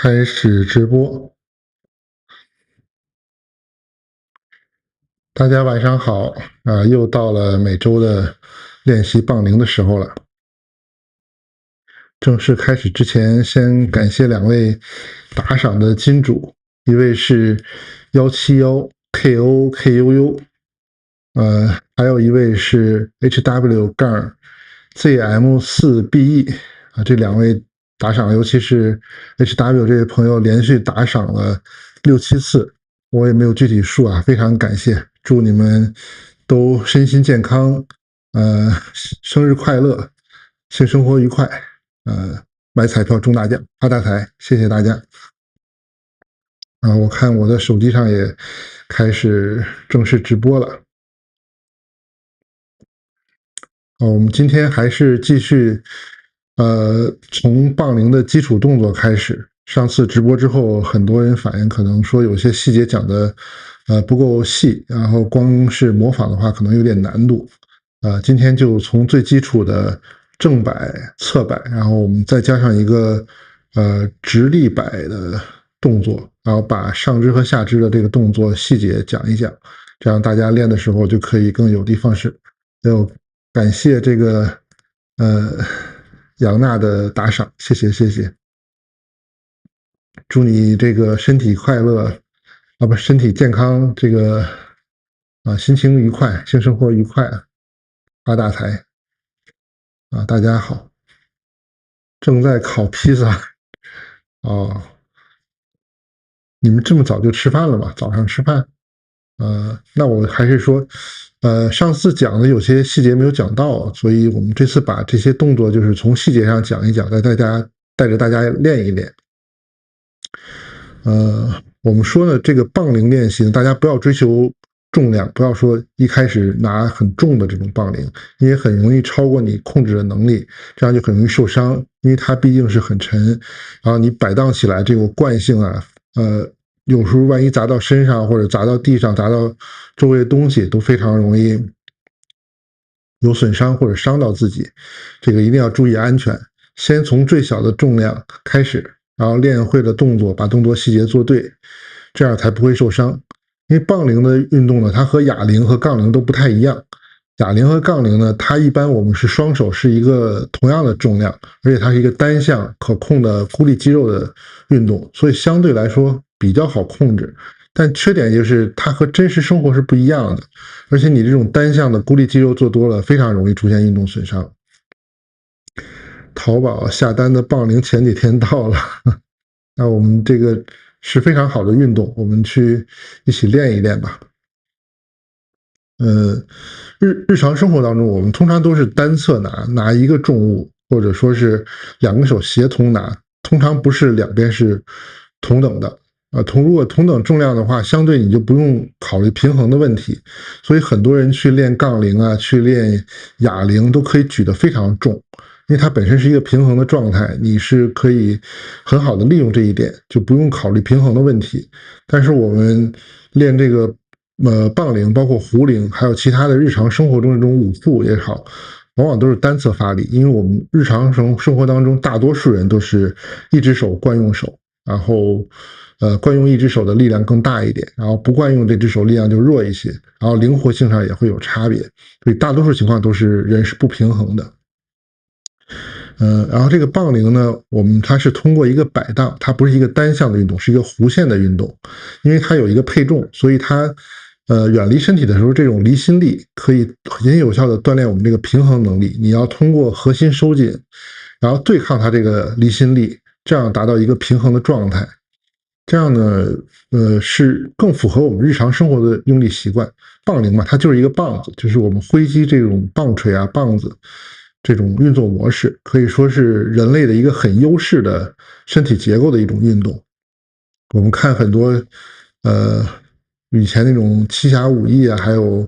开始直播。大家晚上好啊，又到了每周的练习杠铃的时候了。正式开始之前，先感谢2位打赏的金主，一位是171KOKUU，还有一位是 HW-ZM4BE 啊，这2位打赏，尤其是 HW 这位朋友连续打赏了6、7次，我也没有具体数啊，非常感谢，祝你们都身心健康，生日快乐，性生活愉快，买彩票中大奖，发大财，谢谢大家。我看我的手机上也开始正式直播了。我们今天还是继续，从杠铃的基础动作开始。上次直播之后，很多人反映可能说有些细节讲的，不够细，然后光是模仿的话可能有点难度。今天就从最基础的正摆、侧摆，然后我们再加上一个直立摆的动作，然后把上肢和下肢的这个动作细节讲一讲，这样大家练的时候就可以更有的放矢。感谢这个杨娜的打赏，谢谢谢谢。祝你这个身体快乐身体健康，这个心情愉快，性生活愉快，发大财大家好。正在烤披萨你们这么早就吃饭了吗？早上吃饭？那我还是说，上次讲的有些细节没有讲到，所以我们这次把这些动作就是从细节上讲一讲，带着大家练一练。我们说呢，这个杠铃练习，大家不要追求重量，不要说一开始拿很重的这种杠铃，因为很容易超过你控制的能力，这样就很容易受伤，因为它毕竟是很沉，然后你摆荡起来这种惯性有时候万一砸到身上或者砸到地上，砸到周围的东西都非常容易有损伤或者伤到自己，这个一定要注意安全。先从最小的重量开始，然后练会了动作，把动作细节做对，这样才不会受伤。因为杠铃的运动呢，它和哑铃和杠铃都不太一样。哑铃和杠铃呢，它一般我们是双手是一个同样的重量，而且它是一个单向可控的孤立肌肉的运动，所以相对来说比较好控制。但缺点就是它和真实生活是不一样的，而且你这种单向的孤立肌肉做多了，非常容易出现运动损伤。淘宝下单的杠铃前几天到了，那我们这个是非常好的运动，我们去一起练一练吧。日常生活当中，我们通常都是单侧拿一个重物，或者说是2个手协同拿，通常不是两边是同等的。如果同等重量的话，相对你就不用考虑平衡的问题。所以很多人去练杠铃去练哑铃都可以举得非常重，因为它本身是一个平衡的状态，你是可以很好的利用这一点，就不用考虑平衡的问题。但是我们练这个杠铃，包括壶铃，还有其他的日常生活中这种武术也好，往往都是单侧发力，因为我们日常生活当中大多数人都是一只手惯用手，然后惯用一只手的力量更大一点，然后不惯用这只手力量就弱一些，然后灵活性上也会有差别，所以大多数情况都是人是不平衡的。然后这个杠铃呢，它是通过一个摆荡，它不是一个单向的运动，是一个弧线的运动，因为它有一个配重，所以它远离身体的时候，这种离心力可以很有效的锻炼我们这个平衡能力。你要通过核心收紧，然后对抗它这个离心力，这样达到一个平衡的状态。这样呢，是更符合我们日常生活的用力习惯。杠铃嘛，它就是一个棒子，就是我们挥击这种棒槌棒子这种运作模式，可以说是人类的一个很优势的身体结构的一种运动。我们看很多以前那种七侠五义还有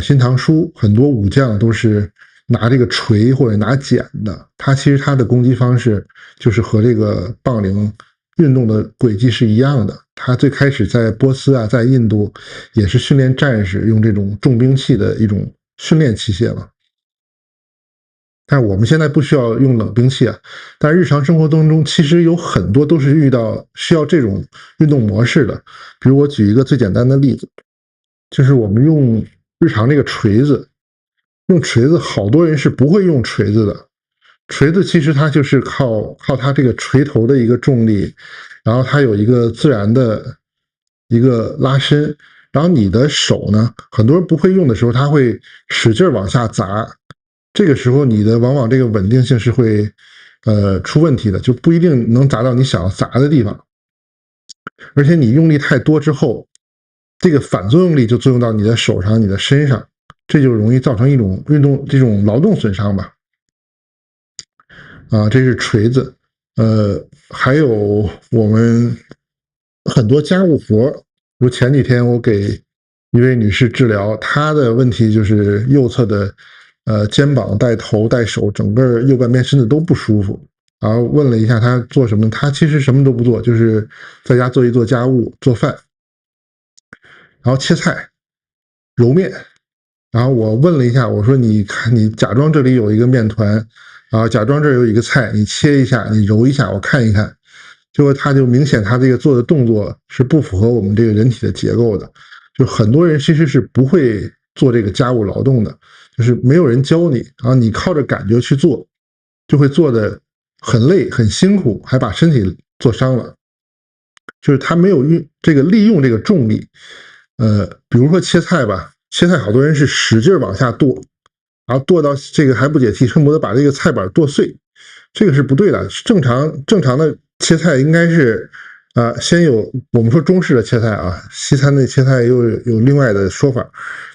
新唐书，很多武将都是拿这个锤或者拿剪的，其实它的攻击方式就是和这个杠铃运动的轨迹是一样的。它最开始在波斯在印度也是训练战士用这种重兵器的一种训练器械嘛。但是我们现在不需要用冷兵器啊，但日常生活当中其实有很多都是需要这种运动模式的。比如我举一个最简单的例子，就是我们用日常这个锤子，用锤子，好多人是不会用锤子的。锤子其实它就是靠它这个锤头的一个重力，然后它有一个自然的一个拉伸，然后你的手呢，很多人不会用的时候，它会使劲往下砸，这个时候你的往往这个稳定性是会出问题的，就不一定能砸到你想要砸的地方，而且你用力太多之后，这个反作用力就作用到你的手上、你的身上，这就容易造成一种这种劳动损伤吧。这是锤子，还有我们很多家务活，如前几天我给一位女士治疗，她的问题就是右侧的肩膀带头带手，整个右半边身子都不舒服。然后问了一下她做什么，她其实什么都不做，就是在家做一做家务、做饭，然后切菜、揉面。然后我问了一下，我说你看，你假装这里有一个面团。假装这有一个菜，你切一下，你揉一下，我看一看，结果他就明显他这个做的动作是不符合我们这个人体的结构的。就很多人其实是不会做这个家务劳动的，就是没有人教你，然后你靠着感觉去做，就会做的很累很辛苦，还把身体做伤了。就是他没有利用这个重力，比如说切菜吧，切菜好多人是使劲往下剁。然后剁到这个还不解气，恨不得把这个菜板剁碎，这个是不对的。正常的切菜应该是，先有我们说中式的切菜啊，西餐的切菜又有另外的说法，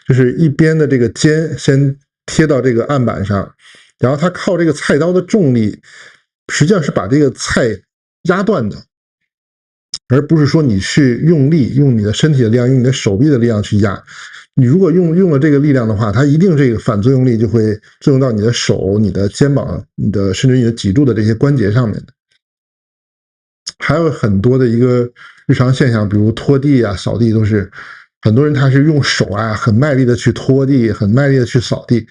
就是一边的这个尖先贴到这个案板上，然后它靠这个菜刀的重力，实际上是把这个菜压断的，而不是说你去用力，用你的身体的力量，用你的手臂的力量去压。你如果用了这个力量的话，它一定这个反作用力就会作用到你的手、你的肩膀、甚至你的脊柱的这些关节上面的。还有很多的一个日常现象，比如拖地啊、扫地，都是很多人他是用手很卖力的去拖地，很卖力的去扫地，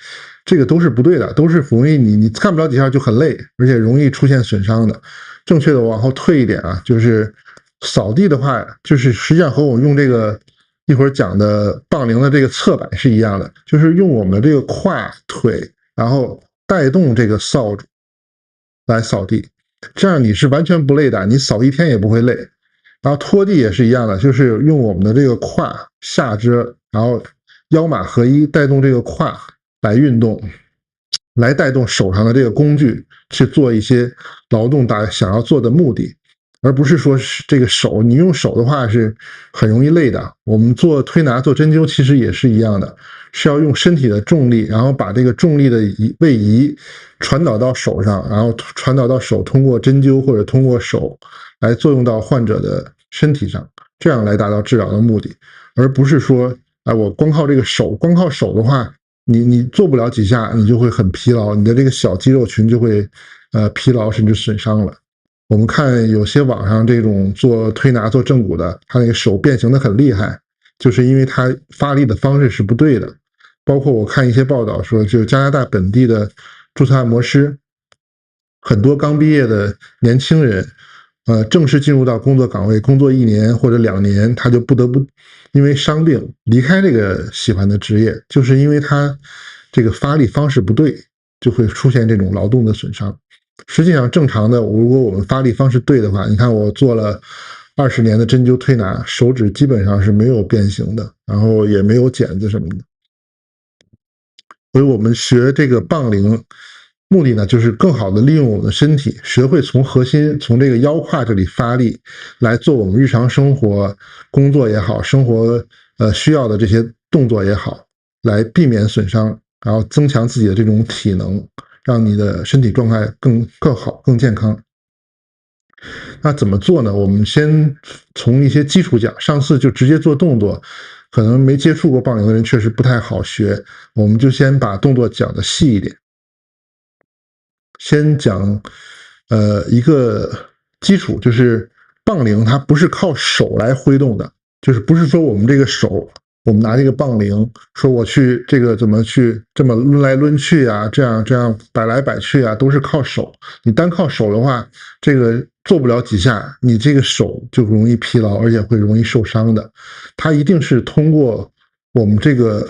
这个都是不对的，都是容易你干不了几下就很累，而且容易出现损伤的。正确的往后退一点就是扫地的话，就是实际上和我用这个一会儿讲的杠铃的这个侧摆是一样的，就是用我们的这个胯腿，然后带动这个扫帚来扫地，这样你是完全不累的，你扫一天也不会累。然后拖地也是一样的，就是用我们的这个胯下肢，然后腰马合一，带动这个胯来运动，来带动手上的这个工具去做一些劳动想要做的目的。而不是说这个手，你用手的话是很容易累的。我们做推拿、做针灸其实也是一样的，是要用身体的重力，然后把这个重力的位移传导到手上，然后传导到手，通过针灸或者通过手来作用到患者的身体上，这样来达到治疗的目的，而不是说，我光靠这个手，光靠手的话，你做不了几下，你就会很疲劳，你的这个小肌肉群就会疲劳甚至损伤了。我们看有些网上这种做推拿、做正骨的，他那个手变形的很厉害，就是因为他发力的方式是不对的。包括我看一些报道说，就加拿大本地的注册按摩师，很多刚毕业的年轻人，正式进入到工作岗位，工作1年或者2年，他就不得不因为伤病离开这个喜欢的职业，就是因为他这个发力方式不对，就会出现这种劳动的损伤。实际上正常的，如果我们发力方式对的话，你看我做了20年的针灸推拿，手指基本上是没有变形的，然后也没有茧子什么的。所以我们学这个棒铃，目的呢就是更好的利用我们的身体，学会从核心，从这个腰胯这里发力，来做我们日常生活工作也好，生活需要的这些动作也好，来避免损伤，然后增强自己的这种体能，让你的身体状态更好、更健康。那怎么做呢？我们先从一些基础讲，上次就直接做动作，可能没接触过棒铃的人确实不太好学，我们就先把动作讲的细一点。先讲一个基础，就是棒铃它不是靠手来挥动的，就是不是说我们这个手，我们拿这个杠铃，说我去这个怎么去这么抡来抡去啊，这样摆来摆去啊，都是靠手。你单靠手的话，这个做不了几下，你这个手就容易疲劳，而且会容易受伤的。它一定是通过我们这个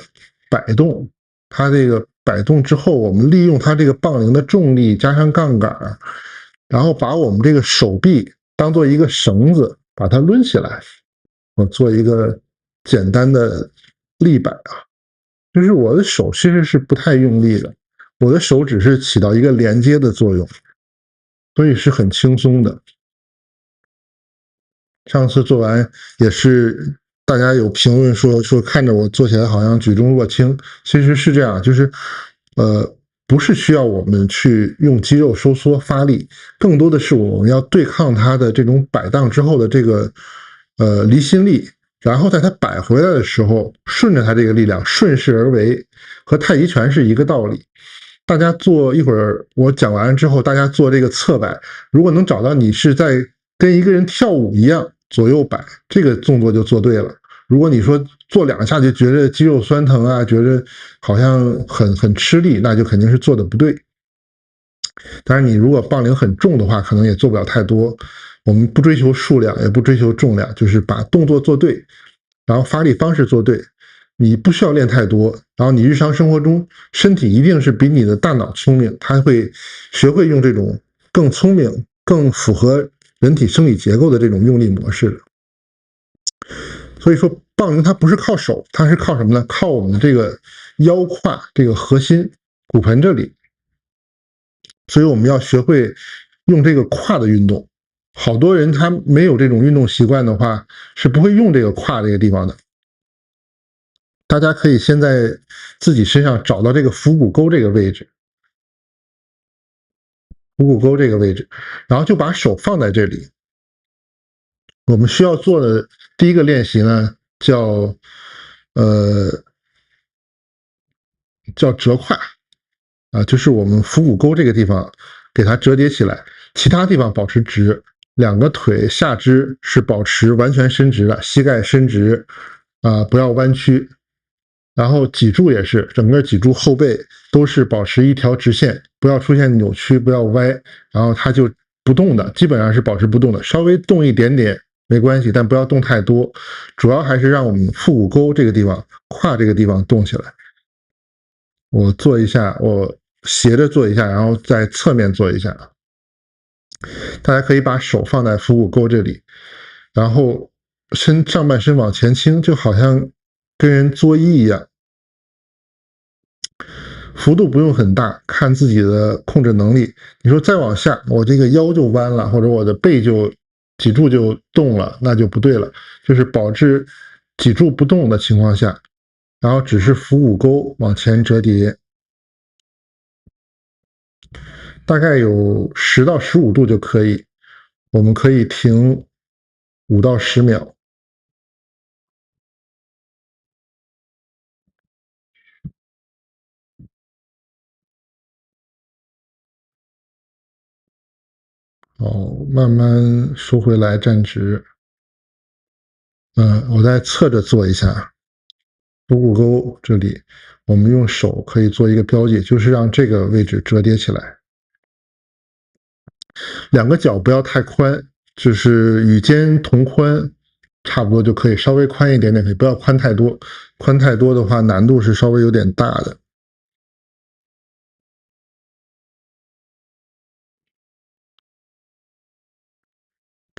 摆动，它这个摆动之后，我们利用它这个杠铃的重力加上杠杆，然后把我们这个手臂当做一个绳子，把它抡起来。我做一个简单的立摆啊，就是我的手其实是不太用力的，我的手只是起到一个连接的作用，所以是很轻松的。上次做完也是大家有评论说看着我做起来好像举重若轻，其实是这样，就是不是需要我们去用肌肉收缩发力，更多的是我们要对抗它的这种摆荡之后的这个离心力，然后在它摆回来的时候，顺着它这个力量顺势而为，和太极拳是一个道理。大家做一会儿，我讲完之后，大家做这个侧摆，如果能找到你是在跟一个人跳舞一样左右摆，这个动作就做对了。如果你说做2下就觉得肌肉酸疼啊，觉得好像很吃力，那就肯定是做的不对。当然，你如果杠铃很重的话，可能也做不了太多。我们不追求数量，也不追求重量，就是把动作做对，然后发力方式做对。你不需要练太多，然后你日常生活中身体一定是比你的大脑聪明，它会学会用这种更聪明、更符合人体生理结构的这种用力模式的。所以说，杠铃它不是靠手，它是靠什么呢？靠我们的这个腰胯这个核心骨盆这里。所以我们要学会用这个胯的运动。好多人他没有这种运动习惯的话，是不会用这个胯这个地方的。大家可以先在自己身上找到这个腹股沟这个位置，腹股沟这个位置，然后就把手放在这里。我们需要做的第一个练习呢，叫折胯啊，就是我们腹股沟这个地方给它折叠起来，其他地方保持直，两个腿下肢是保持完全伸直的，膝盖伸直啊，不要弯曲。然后脊柱也是，整个脊柱后背都是保持一条直线，不要出现扭曲，不要歪，然后它就不动的，基本上是保持不动的，稍微动一点点没关系，但不要动太多，主要还是让我们腹股沟这个地方、胯这个地方动起来。我做一下，我斜着做一下，然后再侧面做一下。大家可以把手放在腹股沟这里，然后上半身往前倾，就好像跟人作揖一样。幅度不用很大，看自己的控制能力。你说再往下，我这个腰就弯了，或者我的背就脊柱就动了，那就不对了。就是保持脊柱不动的情况下，然后只是腹股沟往前折叠，大概有10到15度就可以。我们可以停5到10秒。慢慢收回来，站直。我再侧着做一下，腹股沟这里，我们用手可以做一个标记，就是让这个位置折叠起来。两个脚不要太宽，就是与肩同宽，差不多就可以，稍微宽一点点可以，不要宽太多。宽太多的话，难度是稍微有点大的。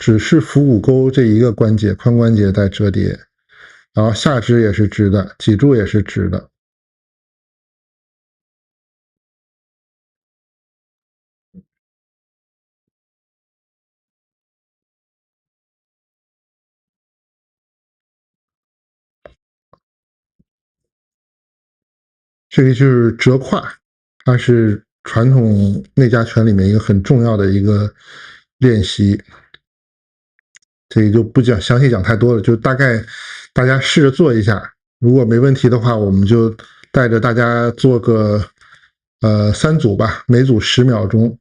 只是腹股沟这一个关节，髋关节在折叠，然后下肢也是直的，脊柱也是直的。这个就是折胯，它是传统内家拳里面一个很重要的一个练习。这个就不详细讲太多了，就大概大家试着做一下，如果没问题的话，我们就带着大家做个3组吧，每组10秒钟。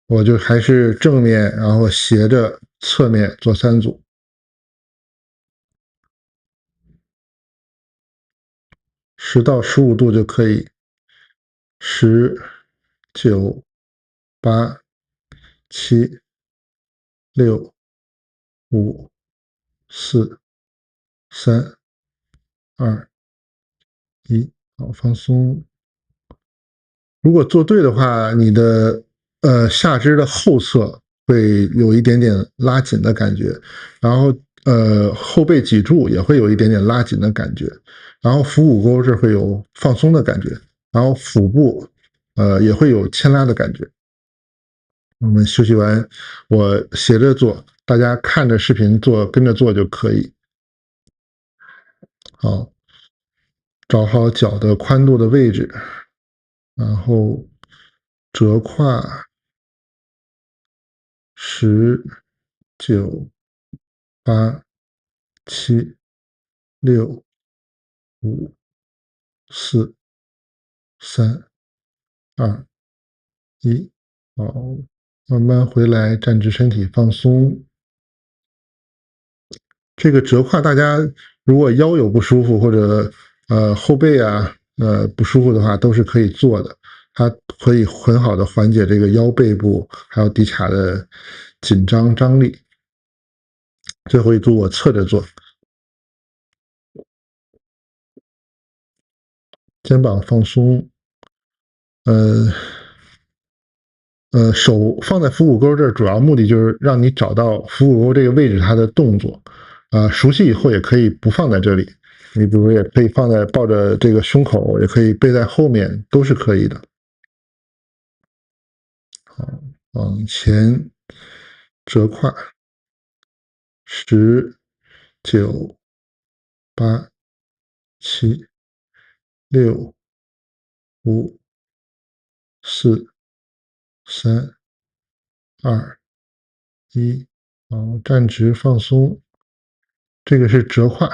我就还是正面，然后斜着侧面做3组。10到15度就可以。10、9、8、7、6、5、4、3、2、1，好，放松。如果做对的话，你的下肢的后侧会有一点点拉紧的感觉，然后后背脊柱也会有一点点拉紧的感觉，然后腹股沟这会有放松的感觉，然后腹部也会有牵拉的感觉。我们休息完，我斜着做，大家看着视频做，跟着做就可以。好，找好脚的宽度的位置，然后折胯，10、9、8、7、6、5、4、3、2、1，好，慢慢回来，站直身体，放松。这个折胯，大家如果腰有不舒服或者后背啊不舒服的话，都是可以做的。它可以很好的缓解这个腰背部还有骶髂的紧张张力。最后一组我侧着做，肩膀放松，手放在腹股沟这儿，主要目的就是让你找到腹股沟这个位置它的动作。熟悉以后也可以不放在这里，你比如也可以放在抱着这个胸口，也可以背在后面，都是可以的。好，往前折胯，10、9、8、7、6、5、4、3、2、1，好，站直放松。这个是折胯，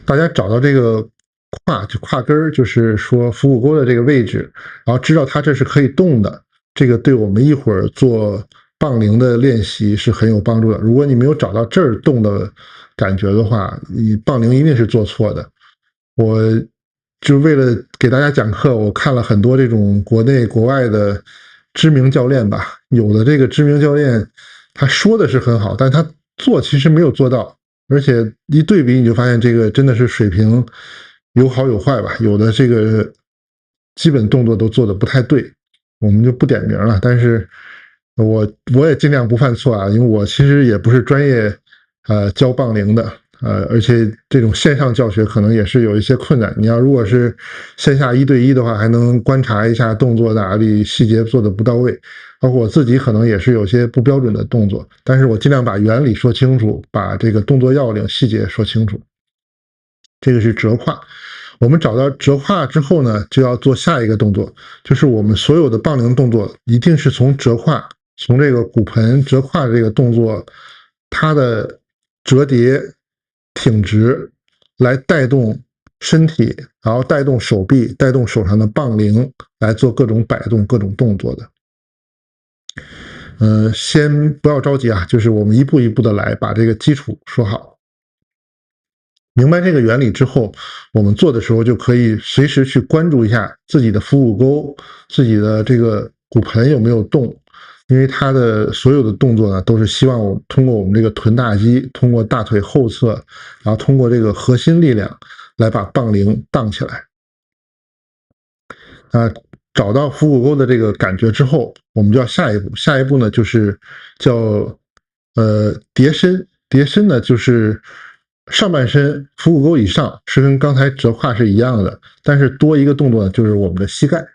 大家找到这个胯根儿，就是说腹股沟的这个位置，然后知道它这是可以动的，这个对我们一会儿做杠铃的练习是很有帮助的。如果你没有找到这儿动的感觉的话，你杠铃一定是做错的。我就为了给大家讲课，我看了很多这种国内国外的知名教练吧，有的这个知名教练他说的是很好，但他做其实没有做到。而且一对比，你就发现这个真的是水平有好有坏吧。有的这个基本动作都做的不太对，我们就不点名了。但是我也尽量不犯错啊，因为我其实也不是专业教杠铃的，而且这种线上教学可能也是有一些困难。你要如果是线下1对1的话，还能观察一下动作哪里细节做的不到位。包括我自己可能也是有些不标准的动作，但是我尽量把原理说清楚，把这个动作要领细节说清楚。这个是折胯，我们找到折胯之后呢，就要做下一个动作，就是我们所有的杠铃动作一定是从折胯，从这个骨盆折胯这个动作，它的折叠挺直来带动身体，然后带动手臂，带动手上的杠铃来做各种摆动、各种动作的。先不要着急啊，就是我们一步一步的来，把这个基础说好。明白这个原理之后，我们做的时候就可以随时去关注一下自己的腹股沟、自己的这个骨盆有没有动，因为它的所有的动作呢，都是希望我通过我们这个臀大肌，通过大腿后侧，然后通过这个核心力量来把杠铃荡起来。找到腹股沟的这个感觉之后，我们就要下一步。下一步呢，就是叫叠身。叠身呢，就是上半身腹股沟以上是跟刚才折胯是一样的，但是多一个动作呢，就是我们的膝盖。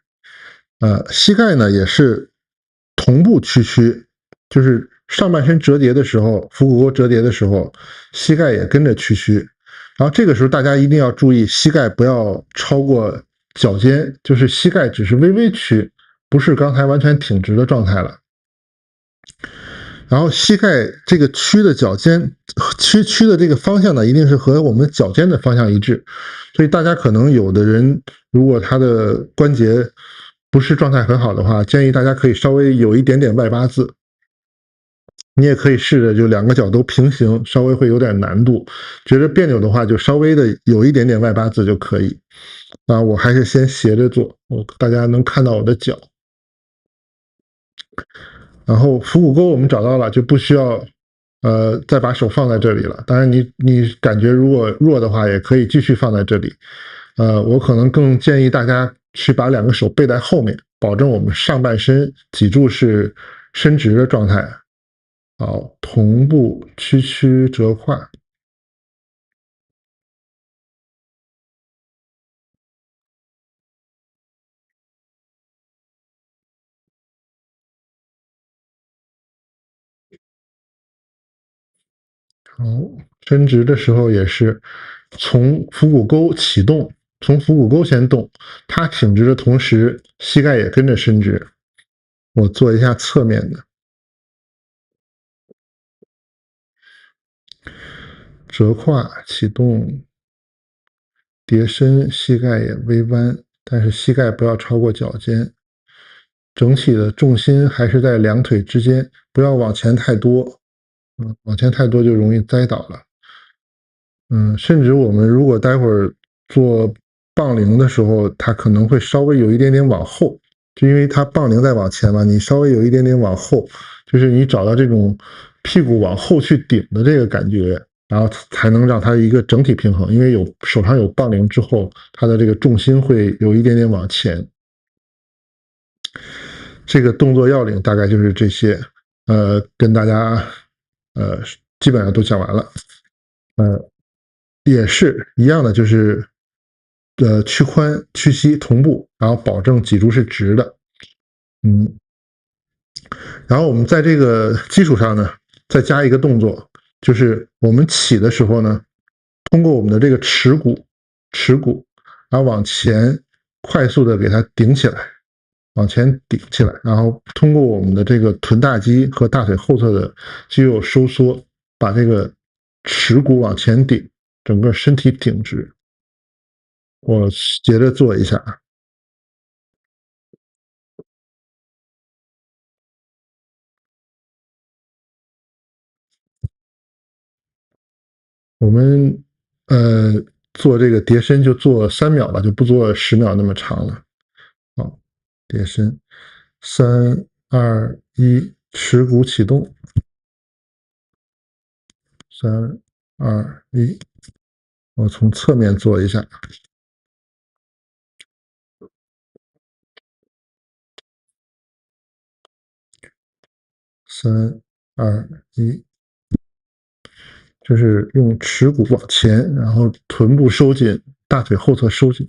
膝盖呢也是同步屈曲，就是上半身折叠的时候，腹股沟折叠的时候，膝盖也跟着屈曲。然后这个时候大家一定要注意，膝盖不要超过脚尖，就是膝盖只是微微屈，不是刚才完全挺直的状态了。然后膝盖这个屈的脚尖屈的这个方向呢，一定是和我们脚尖的方向一致。所以大家可能有的人，如果他的关节不是状态很好的话，建议大家可以稍微有一点点外八字。你也可以试着就两个脚都平行，稍微会有点难度。觉得别扭的话，就稍微的有一点点外八字就可以。我还是先斜着做，大家能看到我的脚。然后腹股沟我们找到了，就不需要再把手放在这里了。当然你感觉如果弱的话，也可以继续放在这里。我可能更建议大家去把两个手背在后面，保证我们上半身脊柱是伸直的状态。好，同步屈曲折胯。好，伸直的时候也是从腹股沟启动，从腹股沟先动，它挺直的同时，膝盖也跟着伸直。我做一下侧面的折胯启动，叠身，膝盖也微弯，但是膝盖不要超过脚尖。整体的重心还是在两腿之间，不要往前太多，往前太多就容易栽倒了。甚至我们如果待会儿做杠铃的时候，它可能会稍微有一点点往后，就因为它杠铃在往前嘛，你稍微有一点点往后，就是你找到这种屁股往后去顶的这个感觉，然后才能让它一个整体平衡。因为手上有杠铃之后，它的这个重心会有一点点往前。这个动作要领大概就是这些，跟大家基本上都讲完了，也是一样的，就是屈髋屈膝同步，然后保证脊柱是直的，然后我们在这个基础上呢，再加一个动作，就是我们起的时候呢，通过我们的这个耻骨，然后往前快速的给它顶起来。往前顶起来，然后通过我们的这个臀大肌和大腿后侧的肌肉收缩，把这个耻骨往前顶，整个身体挺直。我接着做一下。我们做这个叠身就做3秒吧，就不做10秒那么长了。好，叠身，3、2、1，耻骨启动。3、2、1，我从侧面做一下。3、2、1，就是用耻骨往前，然后臀部收紧，大腿后侧收紧，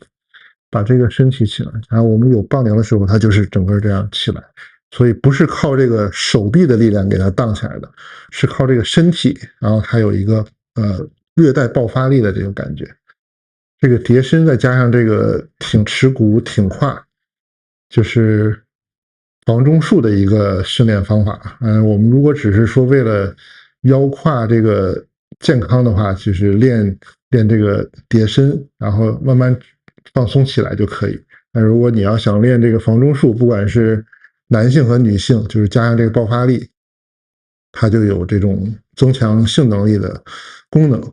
把这个身体起来。然后我们有杠铃的时候，它就是整个这样起来。所以不是靠这个手臂的力量给它荡起来的，是靠这个身体，然后它有一个略带爆发力的这种感觉。这个叠身再加上这个挺耻骨、挺胯，就是房中术的一个训练方法。我们如果只是说为了腰胯这个健康的话，就是练这个叠身，然后慢慢放松起来就可以。那如果你要想练这个房中术，不管是男性和女性，就是加上这个爆发力，它就有这种增强性能力的功能。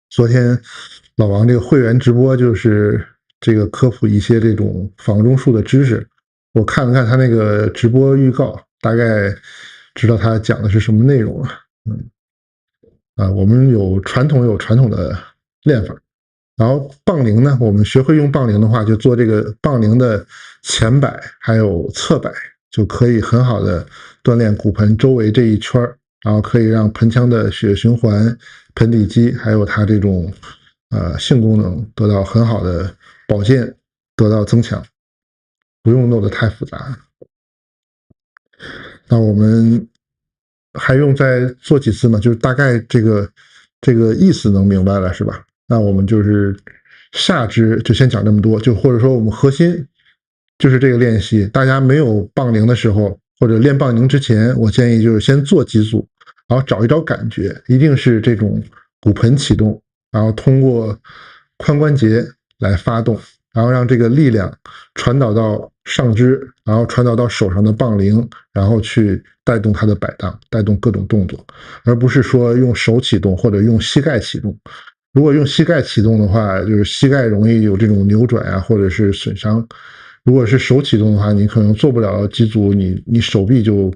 昨天老王这个会员直播就是这个科普一些这种房中术的知识，我看了看他那个直播预告，大概知道他讲的是什么内容了。我们有传统的练法，然后杠铃呢，我们学会用杠铃的话，就做这个杠铃的前摆还有侧摆，就可以很好的锻炼骨盆周围这一圈，然后可以让盆腔的血液循环、盆底肌还有它这种性功能得到很好的保健，得到增强，不用弄得太复杂。那我们还用再做几次吗？就是大概这个意思能明白了是吧？那我们就是下肢就先讲这么多，就或者说我们核心就是这个练习。大家没有杠铃的时候，或者练杠铃之前，我建议就是先做几组，然后找一找感觉，一定是这种骨盆启动，然后通过髋关节来发动，然后让这个力量传导到上肢，然后传导到手上的棒铃，然后去带动它的摆荡，带动各种动作，而不是说用手启动或者用膝盖启动。如果用膝盖启动的话，就是膝盖容易有这种扭转啊，或者是损伤。如果是手启动的话，你可能做不了几组，你手臂就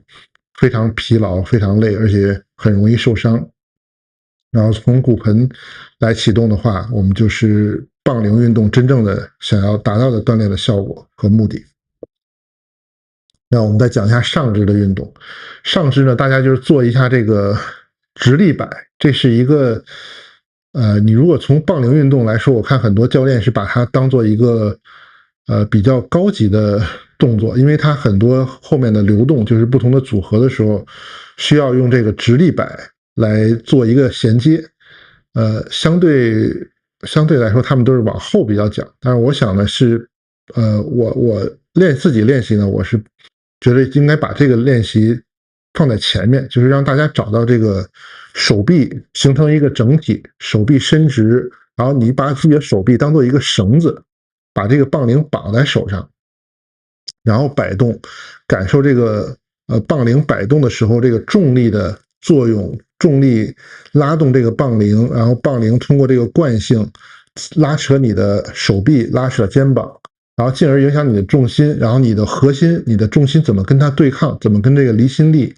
非常疲劳、非常累，而且很容易受伤。然后从骨盆来启动的话，我们就是杠铃运动真正的想要达到的锻炼的效果和目的。那我们再讲一下上肢的运动。上肢呢，大家就是做一下这个直立摆，这是一个你如果从杠铃运动来说，我看很多教练是把它当做一个比较高级的动作，因为它很多后面的流动，就是不同的组合的时候，需要用这个直立摆来做一个衔接。相对来说，他们都是往后比较讲，但是我想呢是，我自己练习呢，我是觉得应该把这个练习放在前面，就是让大家找到这个手臂形成一个整体，手臂伸直，然后你把自己的手臂当做一个绳子，把这个棒铃绑在手上，然后摆动，感受这个棒铃摆动的时候这个重力的作用，重力拉动这个棒铃，然后棒铃通过这个惯性拉扯你的手臂，拉扯肩膀，然后进而影响你的重心，然后你的核心、你的重心怎么跟它对抗，怎么跟这个离心力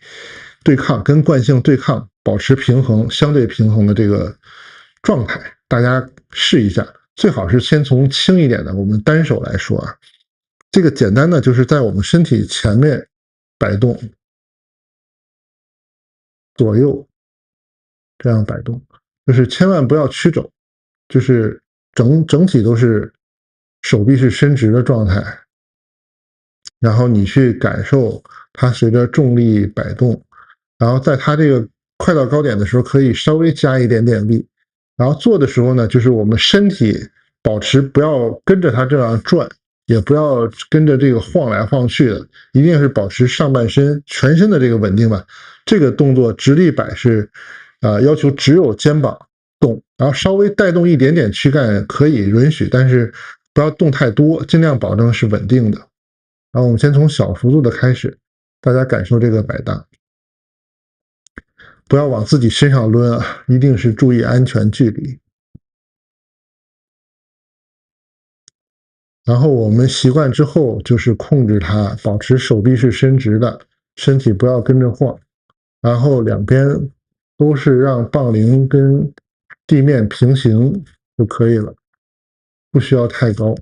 对抗，跟惯性对抗，保持平衡、相对平衡的这个状态。大家试一下，最好是先从轻一点的，我们单手来说啊。这个简单的就是在我们身体前面摆动，左右这样摆动，就是千万不要曲肘，就是整体都是手臂是伸直的状态，然后你去感受它随着重力摆动，然后在它这个快到高点的时候，可以稍微加一点点力，然后做的时候呢，就是我们身体保持不要跟着它这样转，也不要跟着这个晃来晃去的，一定是保持上半身全身的这个稳定吧。这个动作直立摆是，要求只有肩膀动，然后稍微带动一点点躯干可以允许，但是不要动太多，尽量保证是稳定的。然后我们先从小幅度的开始，大家感受这个摆荡，不要往自己身上抡啊，一定是注意安全距离。然后我们习惯之后，就是控制它，保持手臂是伸直的，身体不要跟着晃，然后两边都是让棒铃跟地面平行就可以了，不需要太高。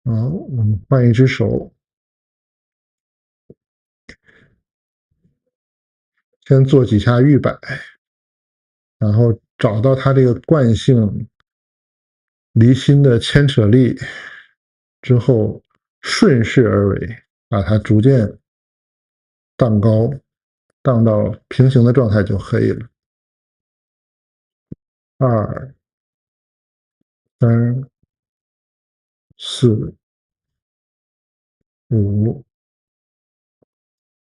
好，我们换一只手，先做几下预摆，然后找到它这个惯性离心的牵扯力之后，顺势而为，把它逐渐荡高，荡到平行的状态就可以了。二、三、四、五、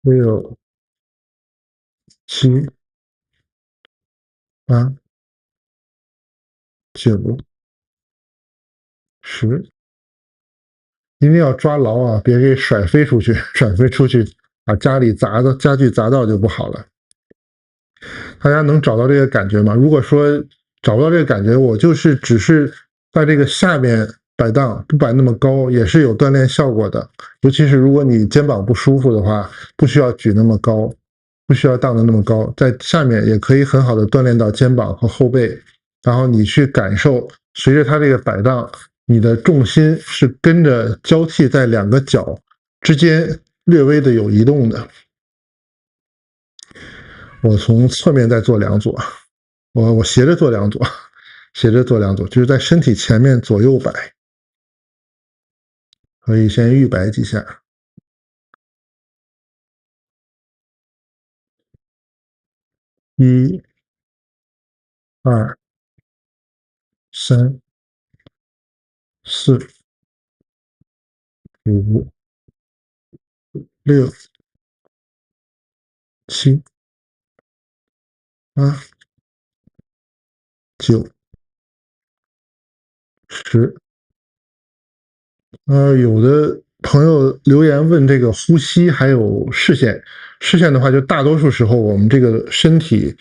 六、七、八、九、十，一定要抓牢啊，别给甩飞出去，甩飞出去，把家具砸到就不好了。大家能找到这个感觉吗？如果说找不到这个感觉，我就是只是在这个下面摆荡，不摆那么高，也是有锻炼效果的。尤其是如果你肩膀不舒服的话，不需要举那么高，不需要荡得那么高，在下面也可以很好的锻炼到肩膀和后背。然后你去感受，随着它这个摆荡，你的重心是跟着交替在两个脚之间略微的有移动的。我从侧面再做两组，我斜着做两组，斜着做两组，就是在身体前面左右摆，可以先预摆几下。一、二、三、四、五、6、7、8、9、10。有的朋友留言问这个呼吸还有视线，视线的话，就大多数时候我们这个身体，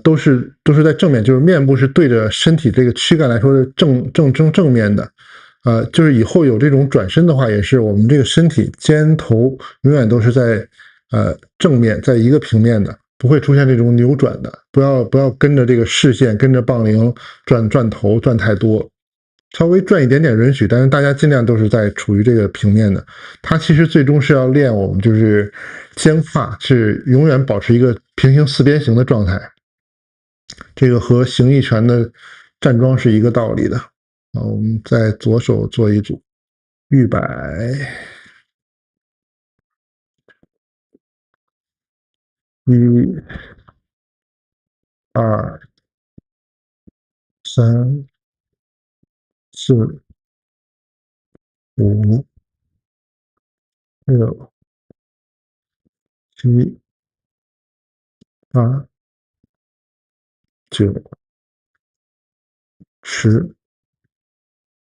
都是在正面，就是面部是对着身体这个躯干来说是正面的，就是以后有这种转身的话，也是我们这个身体肩头永远都是在正面，在一个平面的，不会出现这种扭转的，不要跟着这个视线跟着棒铃转头转太多。稍微转一点点允许，但是大家尽量都是在处于这个平面的。它其实最终是要练我们就是肩胯是永远保持一个平行四边形的状态，这个和形意拳的站桩是一个道理的。我们在左手做一组，预摆，1、2、3、4、5、6、7、8、9、10。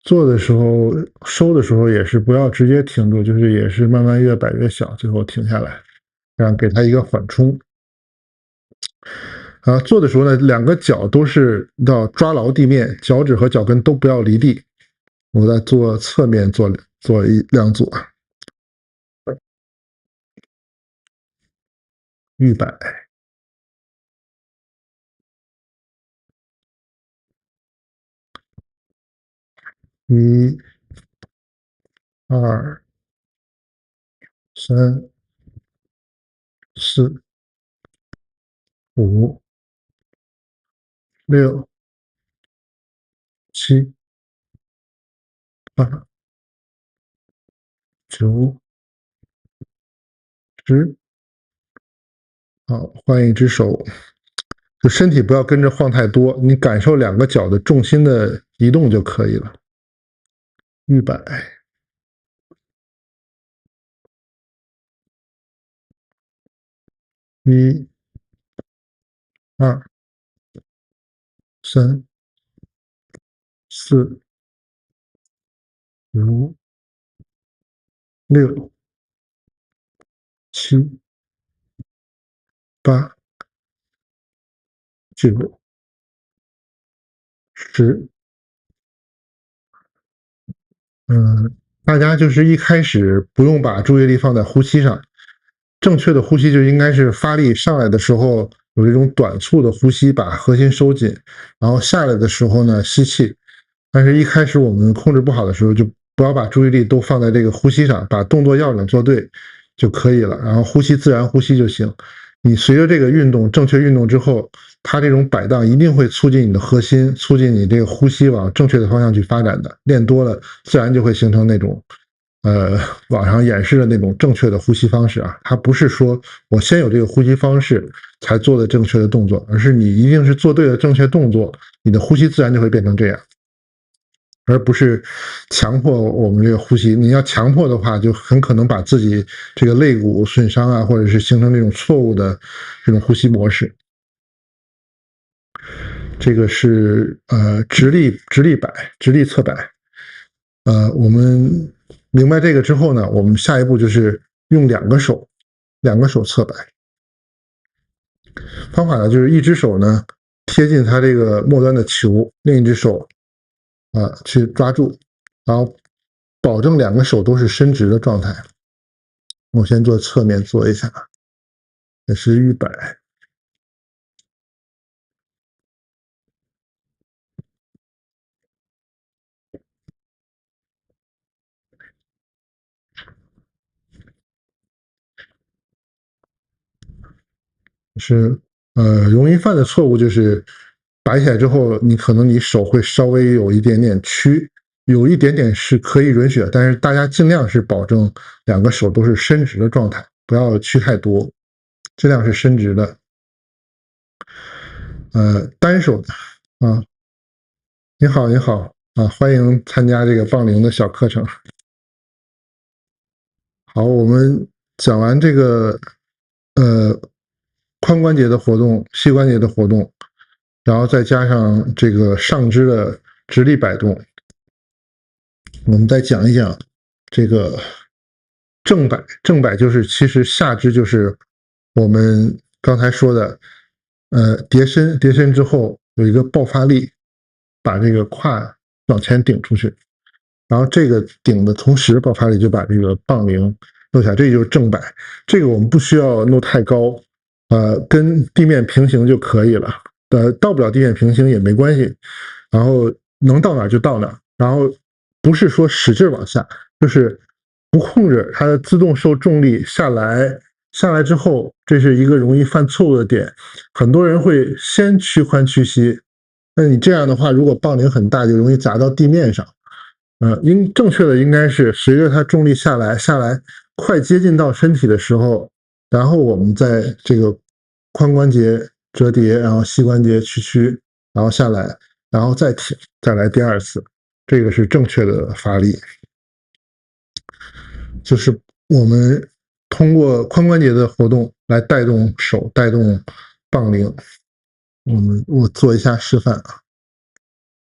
做的时候、收的时候也是不要直接停住，就是也是慢慢越摆越小，最后停下来，这样给它一个缓冲。做的时候呢，两个脚都是要抓牢地面，脚趾和脚跟都不要离地。我在做侧面做2组，预摆，1、2、3、4、5、6、7、8、9、10。好，换一只手，就身体不要跟着晃太多，你感受两个脚的重心的移动就可以了。预摆，1、2、3、4、5、6、7、8、9、10。大家就是一开始不用把注意力放在呼吸上，正确的呼吸就应该是发力上来的时候有这种短促的呼吸，把核心收紧，然后下来的时候呢吸气。但是一开始我们控制不好的时候，就不要把注意力都放在这个呼吸上，把动作要领做对就可以了，然后呼吸自然呼吸就行。你随着这个运动正确运动之后，它这种摆荡一定会促进你的核心，促进你这个呼吸往正确的方向去发展的。练多了，自然就会形成那种，网上演示的那种正确的呼吸方式啊。它不是说我先有这个呼吸方式才做的正确的动作，而是你一定是做对了正确动作，你的呼吸自然就会变成这样。而不是强迫我们这个呼吸，你要强迫的话，就很可能把自己这个肋骨损伤啊，或者是形成这种错误的这种呼吸模式。这个是直立摆、直立侧摆。我们明白这个之后呢，我们下一步就是用两个手侧摆。方法呢，就是一只手呢贴近它这个末端的球，另一只手去抓住，然后保证两个手都是伸直的状态。我先做侧面做一下，也是预摆。是容易犯的错误就是摆起来之后，你可能你手会稍微有一点点屈，有一点点是可以允许的，但是大家尽量是保证两个手都是伸直的状态，不要屈太多，尽量是伸直的。单手的你好，你好欢迎参加这个棒铃的小课程。好，我们讲完这个髋关节的活动、膝关节的活动，然后再加上这个上肢的直立摆动，我们再讲一讲这个正摆。正摆就是其实下肢就是我们刚才说的，叠身之后有一个爆发力，把这个胯往前顶出去，然后这个顶的同时爆发力就把这个杠铃弄下来，这就是正摆。这个我们不需要弄太高，跟地面平行就可以了。到不了地面平行也没关系，然后能到哪就到哪，然后不是说使劲往下，就是不控制它的自动受重力下来。下来之后，这是一个容易犯错误的点，很多人会先屈髋屈膝，那你这样的话，如果杠铃很大，就容易砸到地面上。正确的应该是随着它重力下来快接近到身体的时候，然后我们在这个髋关节折叠，然后膝关节屈，然后下来，然后再挺，再来第二次，这个是正确的发力。就是我们通过髋关节的活动来带动手，带动杠铃。我做一下示范啊。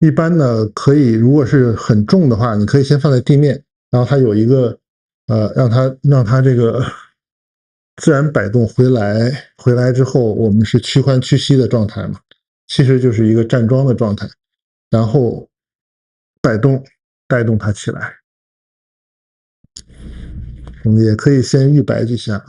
一般呢，可以如果是很重的话，你可以先放在地面，然后它有一个让它这个自然摆动回来之后，我们是屈髋屈膝的状态嘛，其实就是一个站桩的状态，然后带动它起来。我们也可以先预摆几下。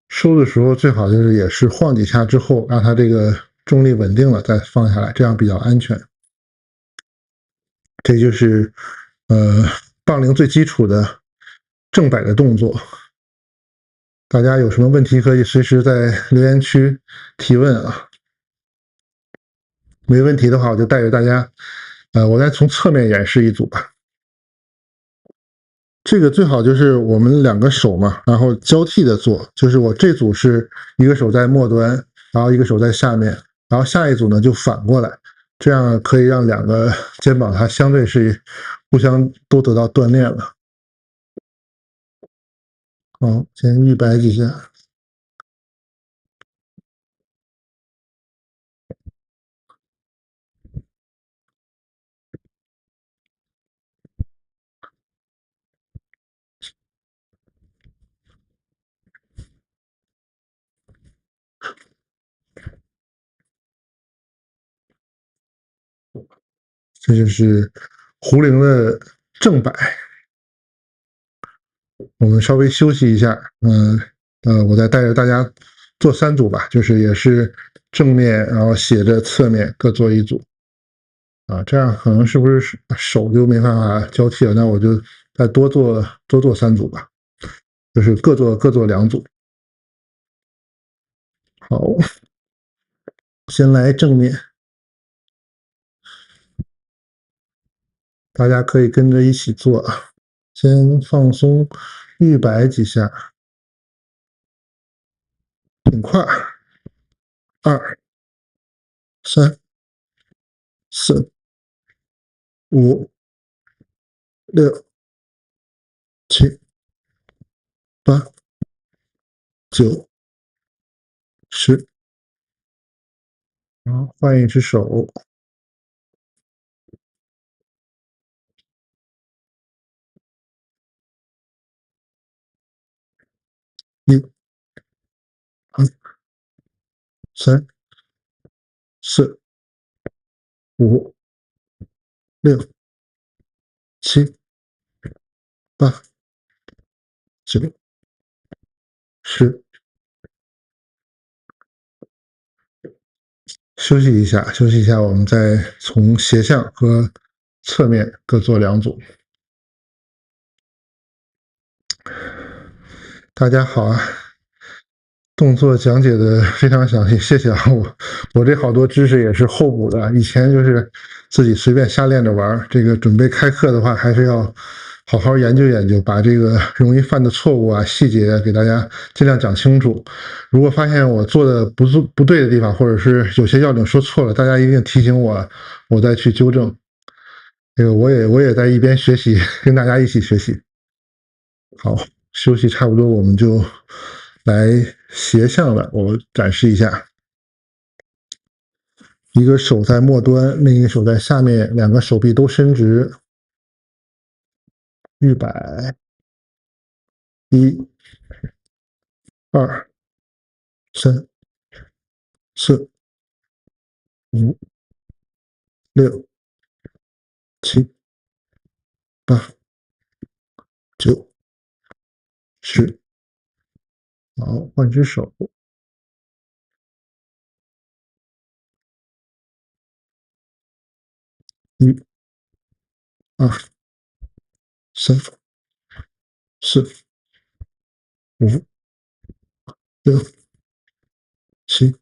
收的时候最好就是也是晃几下之后，让它这个重力稳定了再放下来，这样比较安全。这就是杠铃最基础的正摆的动作。大家有什么问题可以随时在留言区提问啊。没问题的话，我就带着大家，我再从侧面演示一组吧。这个最好就是我们两个手嘛，然后交替的做，就是我这组是一个手在末端，然后一个手在下面，然后下一组呢就反过来，这样可以让两个肩膀它相对是互相都得到锻炼了。好，先预摆几下。这就是壶铃的正摆。我们稍微休息一下，我再带着大家做3组吧，就是也是正面，然后斜着侧面各做一组。这样可能是不是手就没办法交替了？那我就再多做3组吧，就是各做2组。好，先来正面，大家可以跟着一起做啊。先放松，预摆几下，挺快，2、3、4、5、6、7、8、9、10。然后换一只手，1、2、3、4、5、6、7、8、9、10。休息一下，我们再从斜向和侧面各做2组。大家好啊，动作讲解的非常详细，谢谢啊！我这好多知识也是后补的，以前就是自己随便瞎练着玩，这个准备开课的话，还是要好好研究研究，把这个容易犯的错误啊、细节给大家尽量讲清楚。如果发现我做的不对的地方，或者是有些要领说错了，大家一定提醒我，我再去纠正。这个我也在一边学习，跟大家一起学习。好，休息差不多，我们就来斜向了，我展示一下。一个手在末端，另一个手在下面，两个手臂都伸直，预摆，一、二、三、四、五、六、七、八、九、10。好，换只手。一、二、三、四、五、六、七、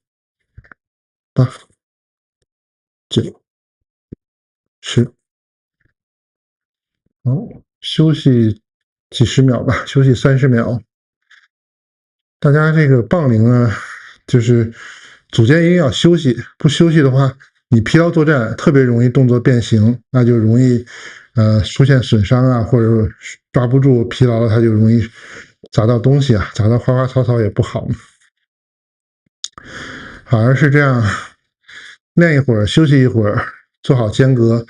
八、9、10。好，休息几十秒吧，休息30秒。大家这个杠铃呢，就是组间一定要休息，不休息的话，你疲劳作战特别容易动作变形，那就容易出现损伤啊，或者抓不住疲劳了，它就容易砸到东西啊，砸到花花草草也不好。反而是这样，练一会儿，休息一会儿，做好间隔，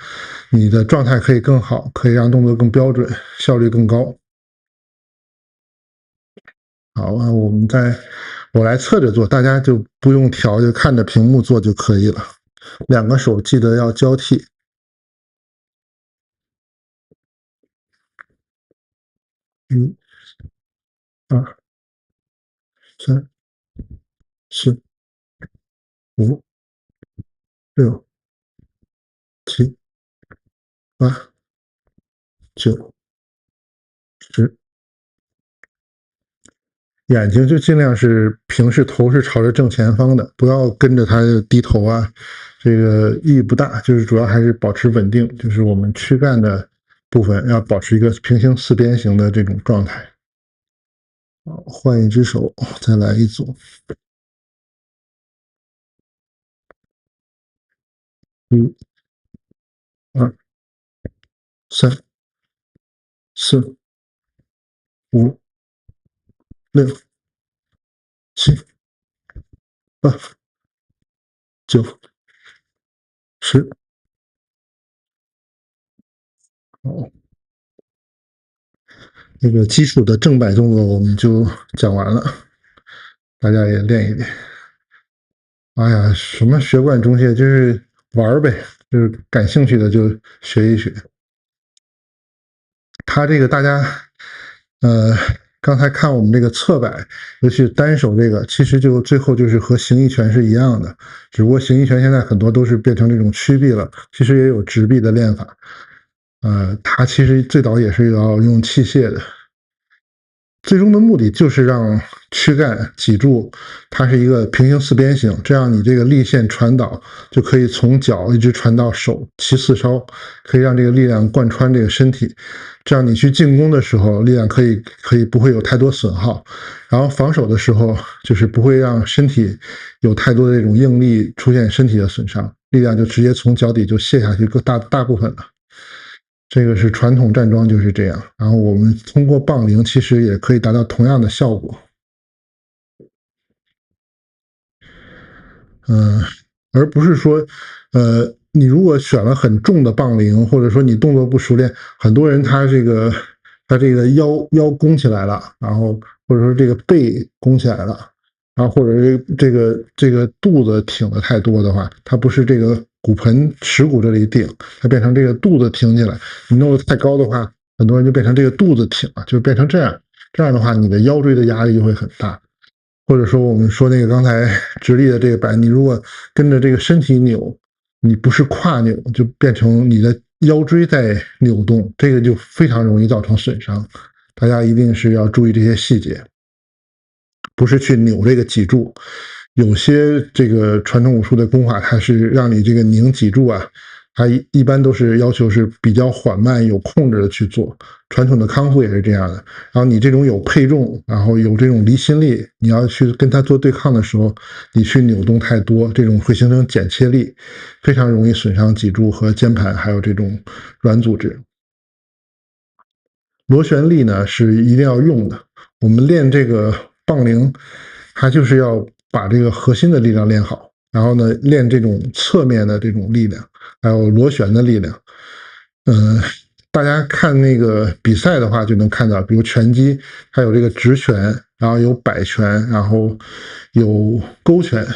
你的状态可以更好，可以让动作更标准，效率更高。好啊，我来侧着做，大家就不用调，就看着屏幕做就可以了。两个手记得要交替。1、2、3、4、5、6、7、8、9、10。眼睛就尽量是平视，头是朝着正前方的，不要跟着它低头啊，这个意义不大。就是主要还是保持稳定，就是我们躯干的部分要保持一个平行四边形的这种状态。好，换一只手，再来一组。1、2、3、4、5、6、7、8、9、10。好，那个基础的正摆动作我们就讲完了，大家也练一练。哎呀，什么学贯中谢，就是玩呗，就是感兴趣的就学一学。他这个大家，刚才看我们这个侧摆，尤其是单手这个，其实就最后就是和形意拳是一样的，只不过形意拳现在很多都是变成这种曲臂了，其实也有直臂的练法。它其实最早也是要用器械的。最终的目的就是让躯干脊柱它是一个平行四边形，这样你这个力线传导就可以从脚一直传到手齐四梢，可以让这个力量贯穿这个身体，这样你去进攻的时候力量可以不会有太多损耗，然后防守的时候就是不会让身体有太多的这种应力出现身体的损伤，力量就直接从脚底就卸下去大部分了。这个是传统站桩就是这样，然后我们通过杠铃其实也可以达到同样的效果。而不是说，你如果选了很重的杠铃，或者说你动作不熟练，很多人他这个腰弓起来了，然后或者说这个背弓起来了，然后或者是这个肚子挺的太多的话，它不是这个骨盆耻骨这里顶，它变成这个肚子挺起来，你弄得太高的话，很多人就变成这个肚子挺了，就变成这样，这样的话你的腰椎的压力就会很大。或者说我们说那个刚才直立的这个摆，你如果跟着这个身体扭，你不是胯扭，就变成你的腰椎在扭动，这个就非常容易造成损伤。大家一定是要注意这些细节。不是去扭这个脊柱。有些这个传统武术的功法，它是让你这个拧脊柱啊，它一般都是要求是比较缓慢、有控制的去做。传统的康复也是这样的。然后你这种有配重，然后有这种离心力，你要去跟它做对抗的时候，你去扭动太多，这种会形成剪切力，非常容易损伤脊柱和肩盘，还有这种软组织。螺旋力呢是一定要用的。我们练这个杠铃，它就是要把这个核心的力量练好，然后呢练这种侧面的这种力量，还有螺旋的力量。大家看那个比赛的话，就能看到，比如拳击，它有这个直拳，然后有摆拳，然后有勾拳。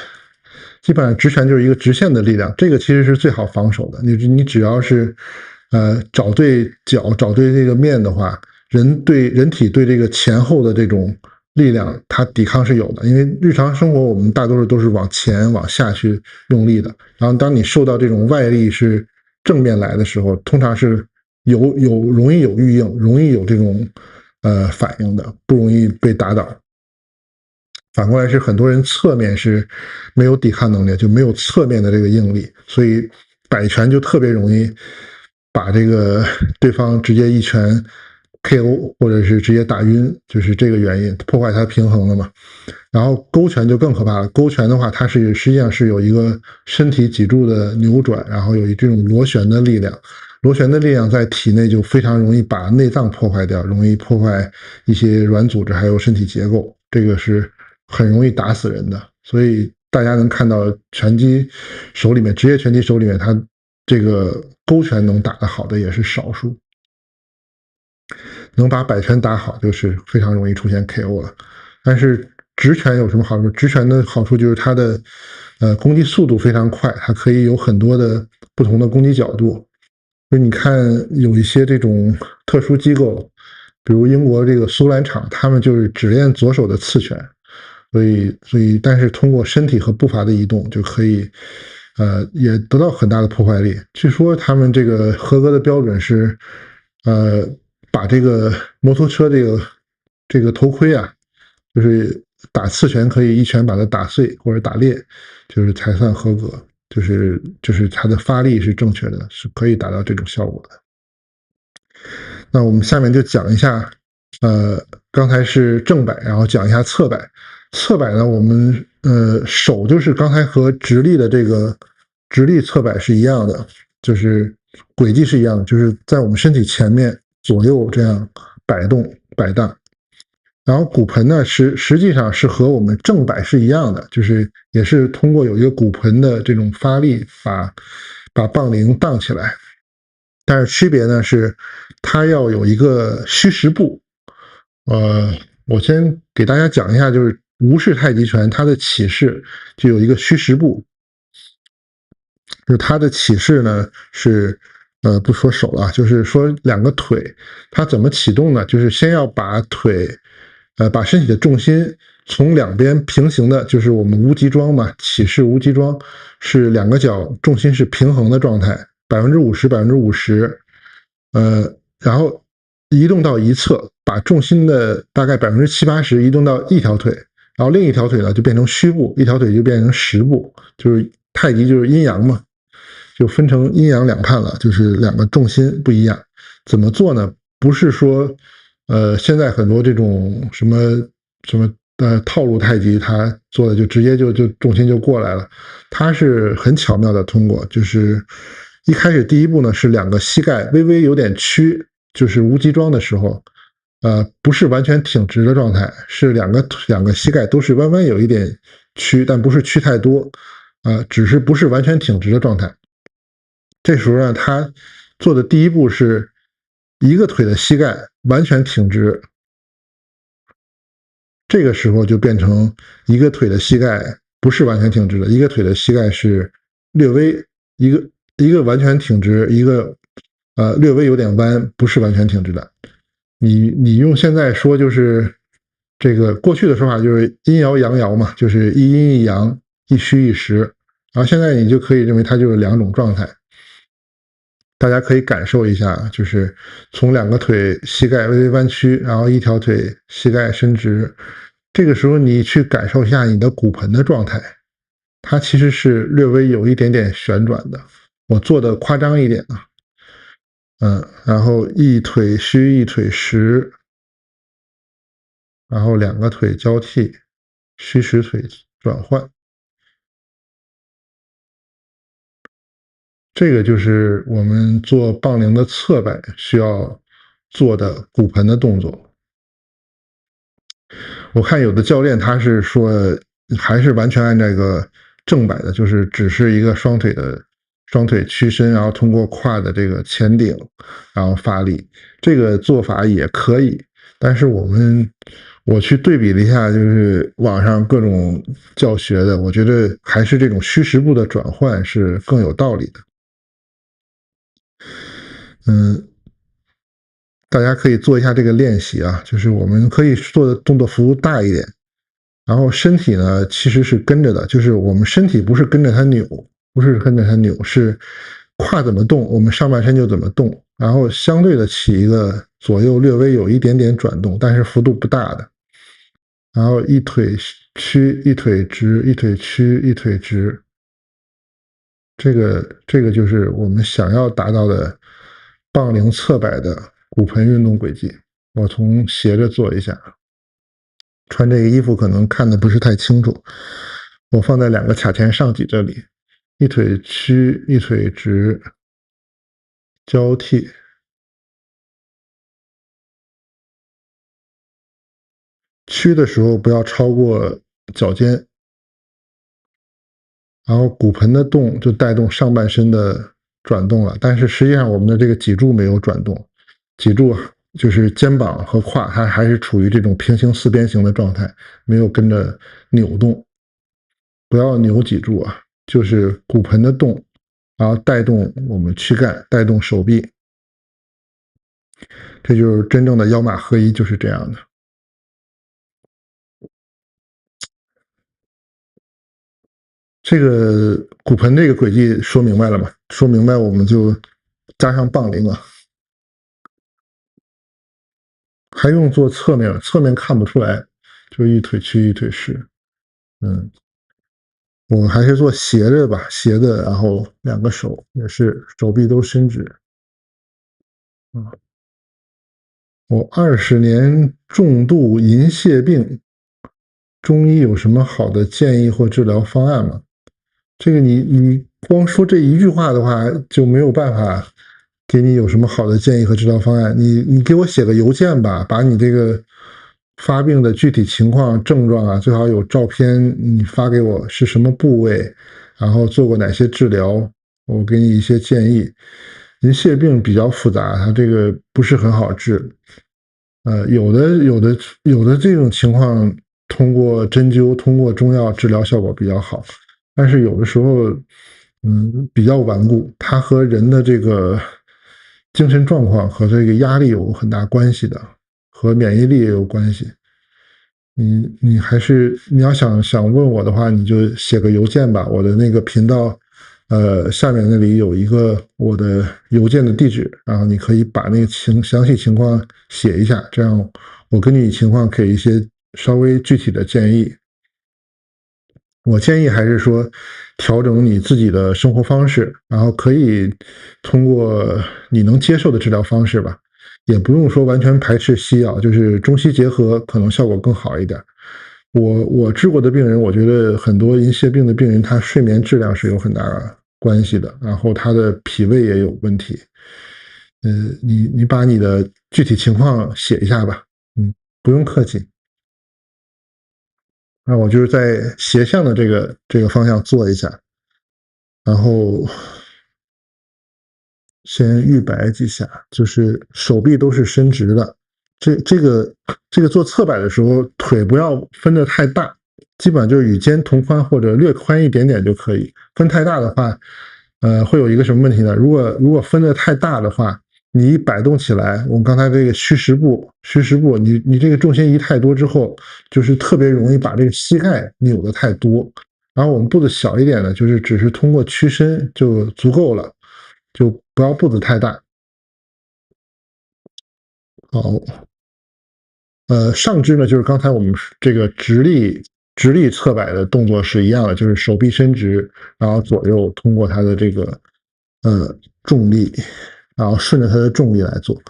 基本上直拳就是一个直线的力量，这个其实是最好防守的。你只要是找对脚，找对这个面的话，人体对这个前后的这种力量，它抵抗是有的。因为日常生活我们大多数都是往前往下去用力的，然后当你受到这种外力是正面来的时候，通常是容易有预应，容易有这种反应的，不容易被打倒。反过来是很多人侧面是没有抵抗能力，就没有侧面的这个应力，所以摆拳就特别容易把这个对方直接一拳 KO， 或者是直接打晕，就是这个原因，破坏他平衡了嘛。然后勾拳就更可怕了，勾拳的话，它实际上是有一个身体脊柱的扭转，然后有这种螺旋的力量。螺旋的力量在体内就非常容易把内脏破坏掉，容易破坏一些软组织还有身体结构，这个是很容易打死人的。所以大家能看到拳击手里面，职业拳击手里面，他这个勾拳能打得好的也是少数，能把摆拳打好就是非常容易出现 KO 了。但是直拳有什么好处？直拳的好处就是它的攻击速度非常快，它可以有很多的不同的攻击角度。就你看有一些这种特殊机构，比如英国这个苏兰场，他们就是只练左手的刺拳，所以但是通过身体和步伐的移动就可以也得到很大的破坏力。据说他们这个合格的标准是把这个摩托车这个头盔啊，就是打刺拳可以一拳把它打碎或者打裂，就是才算合格。就是它的发力是正确的，是可以达到这种效果的。那我们下面就讲一下，刚才是正摆，然后讲一下侧摆。侧摆呢，我们手就是刚才和直立的这个直立侧摆是一样的，就是轨迹是一样的，就是在我们身体前面左右这样摆动摆荡。然后骨盆呢实际上是和我们正摆是一样的，就是也是通过有一个骨盆的这种发力把杠铃荡起来，但是区别呢是它要有一个虚实步。我先给大家讲一下，就是吴式太极拳它的起势就有一个虚实步，就是它的起势呢是不说手了，就是说两个腿它怎么启动呢？就是先要把把身体的重心从两边平行的，就是我们无极桩嘛，起势无极桩是两个脚重心是平衡的状态，50%，50%，然后移动到一侧，把重心的大概70%-80%移动到一条腿，然后另一条腿呢就变成虚步，一条腿就变成实步，就是太极就是阴阳嘛，就分成阴阳两派了，就是两个重心不一样。怎么做呢？不是说现在很多这种什么套路太极，他做的就直接就重心就过来了。他是很巧妙的通过，就是一开始第一步呢是两个膝盖微微有点屈，就是无极桩的时候，不是完全挺直的状态，是两个膝盖都是弯弯有一点屈，但不是屈太多，只是不是完全挺直的状态。这时候呢，他做的第一步是一个腿的膝盖完全挺直，这个时候就变成一个腿的膝盖不是完全挺直的，一个腿的膝盖是略微一个完全挺直，一个略微有点弯，不是完全挺直的。你用现在说就是这个过去的说法就是阴爻阳爻嘛，就是一阴一阳，一虚一实，然后现在你就可以认为它就是两种状态。大家可以感受一下，就是从两个腿膝盖微微弯曲，然后一条腿膝盖伸直，这个时候你去感受一下你的骨盆的状态，它其实是略微有一点点旋转的。我做的夸张一点啊，然后一腿虚，一腿实，然后两个腿交替，虚实腿转换。这个就是我们做杠铃的侧摆需要做的骨盆的动作。我看有的教练他是说，还是完全按这个正摆的，就是只是一个双腿屈伸，然后通过胯的这个前顶，然后发力。这个做法也可以，但是我去对比了一下，就是网上各种教学的，我觉得还是这种虚实部的转换是更有道理的。大家可以做一下这个练习啊，就是我们可以做的动作幅度大一点，然后身体呢其实是跟着的，就是我们身体不是跟着它扭，是胯怎么动，我们上半身就怎么动，然后相对的起一个左右略微有一点点转动，但是幅度不大的，然后一腿屈，一腿直，一腿屈，一腿直，这个就是我们想要达到的杠铃侧摆的骨盆运动轨迹。我从斜着做一下，穿这个衣服可能看的不是太清楚，我放在两个髂前上棘这里，一腿屈，一腿直，交替。屈的时候不要超过脚尖，然后骨盆的动就带动上半身的转动了，但是实际上我们的这个脊柱没有转动，脊柱就是肩膀和胯，它还是处于这种平行四边形的状态，没有跟着扭动。不要扭脊柱啊，就是骨盆的动，然后带动我们躯干，带动手臂，这就是真正的腰马合一，就是这样的。这个骨盆这个轨迹说明白了吗？说明白我们就加上杠铃啊，还用做侧面，侧面看不出来，就一腿屈一腿实。我还是做斜着吧，斜的，然后两个手也是手臂都伸直。我20年重度银屑病，中医有什么好的建议或治疗方案吗？这个你光说这一句话的话，就没有办法给你有什么好的建议和治疗方案。你给我写个邮件吧，把你这个发病的具体情况、症状啊，最好有照片，你发给我是什么部位，然后做过哪些治疗，我给你一些建议。银屑病比较复杂，它这个不是很好治。有的这种情况，通过针灸、通过中药治疗效果比较好，但是有的时候，比较顽固，它和人的这个精神状况和这个压力有很大关系的，和免疫力也有关系。你还是你要想问我的话，你就写个邮件吧。我的那个频道，下面那里有一个我的邮件的地址，然后你可以把那个详细情况写一下，这样我根据你情况给一些稍微具体的建议。我建议还是说调整你自己的生活方式，然后可以通过你能接受的治疗方式吧，也不用说完全排斥西药，就是中西结合可能效果更好一点。我治过的病人，我觉得很多银屑病的病人，他睡眠质量是有很大关系的，然后他的脾胃也有问题。你把你的具体情况写一下吧，不用客气。那我就是在斜向的这个方向做一下，然后先预摆几下，就是手臂都是伸直的。这个做侧摆的时候，腿不要分得太大，基本上就是与肩同宽或者略宽一点点就可以。分太大的话，会有一个什么问题呢？如果分得太大的话，你一摆动起来，我们刚才这个虚实部，你这个重心移太多之后，就是特别容易把这个膝盖扭得太多。然后我们步子小一点的，就是只是通过屈伸就足够了，就不要步子太大。好，上肢呢，就是刚才我们这个直立侧摆的动作是一样的，就是手臂伸直，然后左右通过它的这个重力，然后顺着它的重力来做。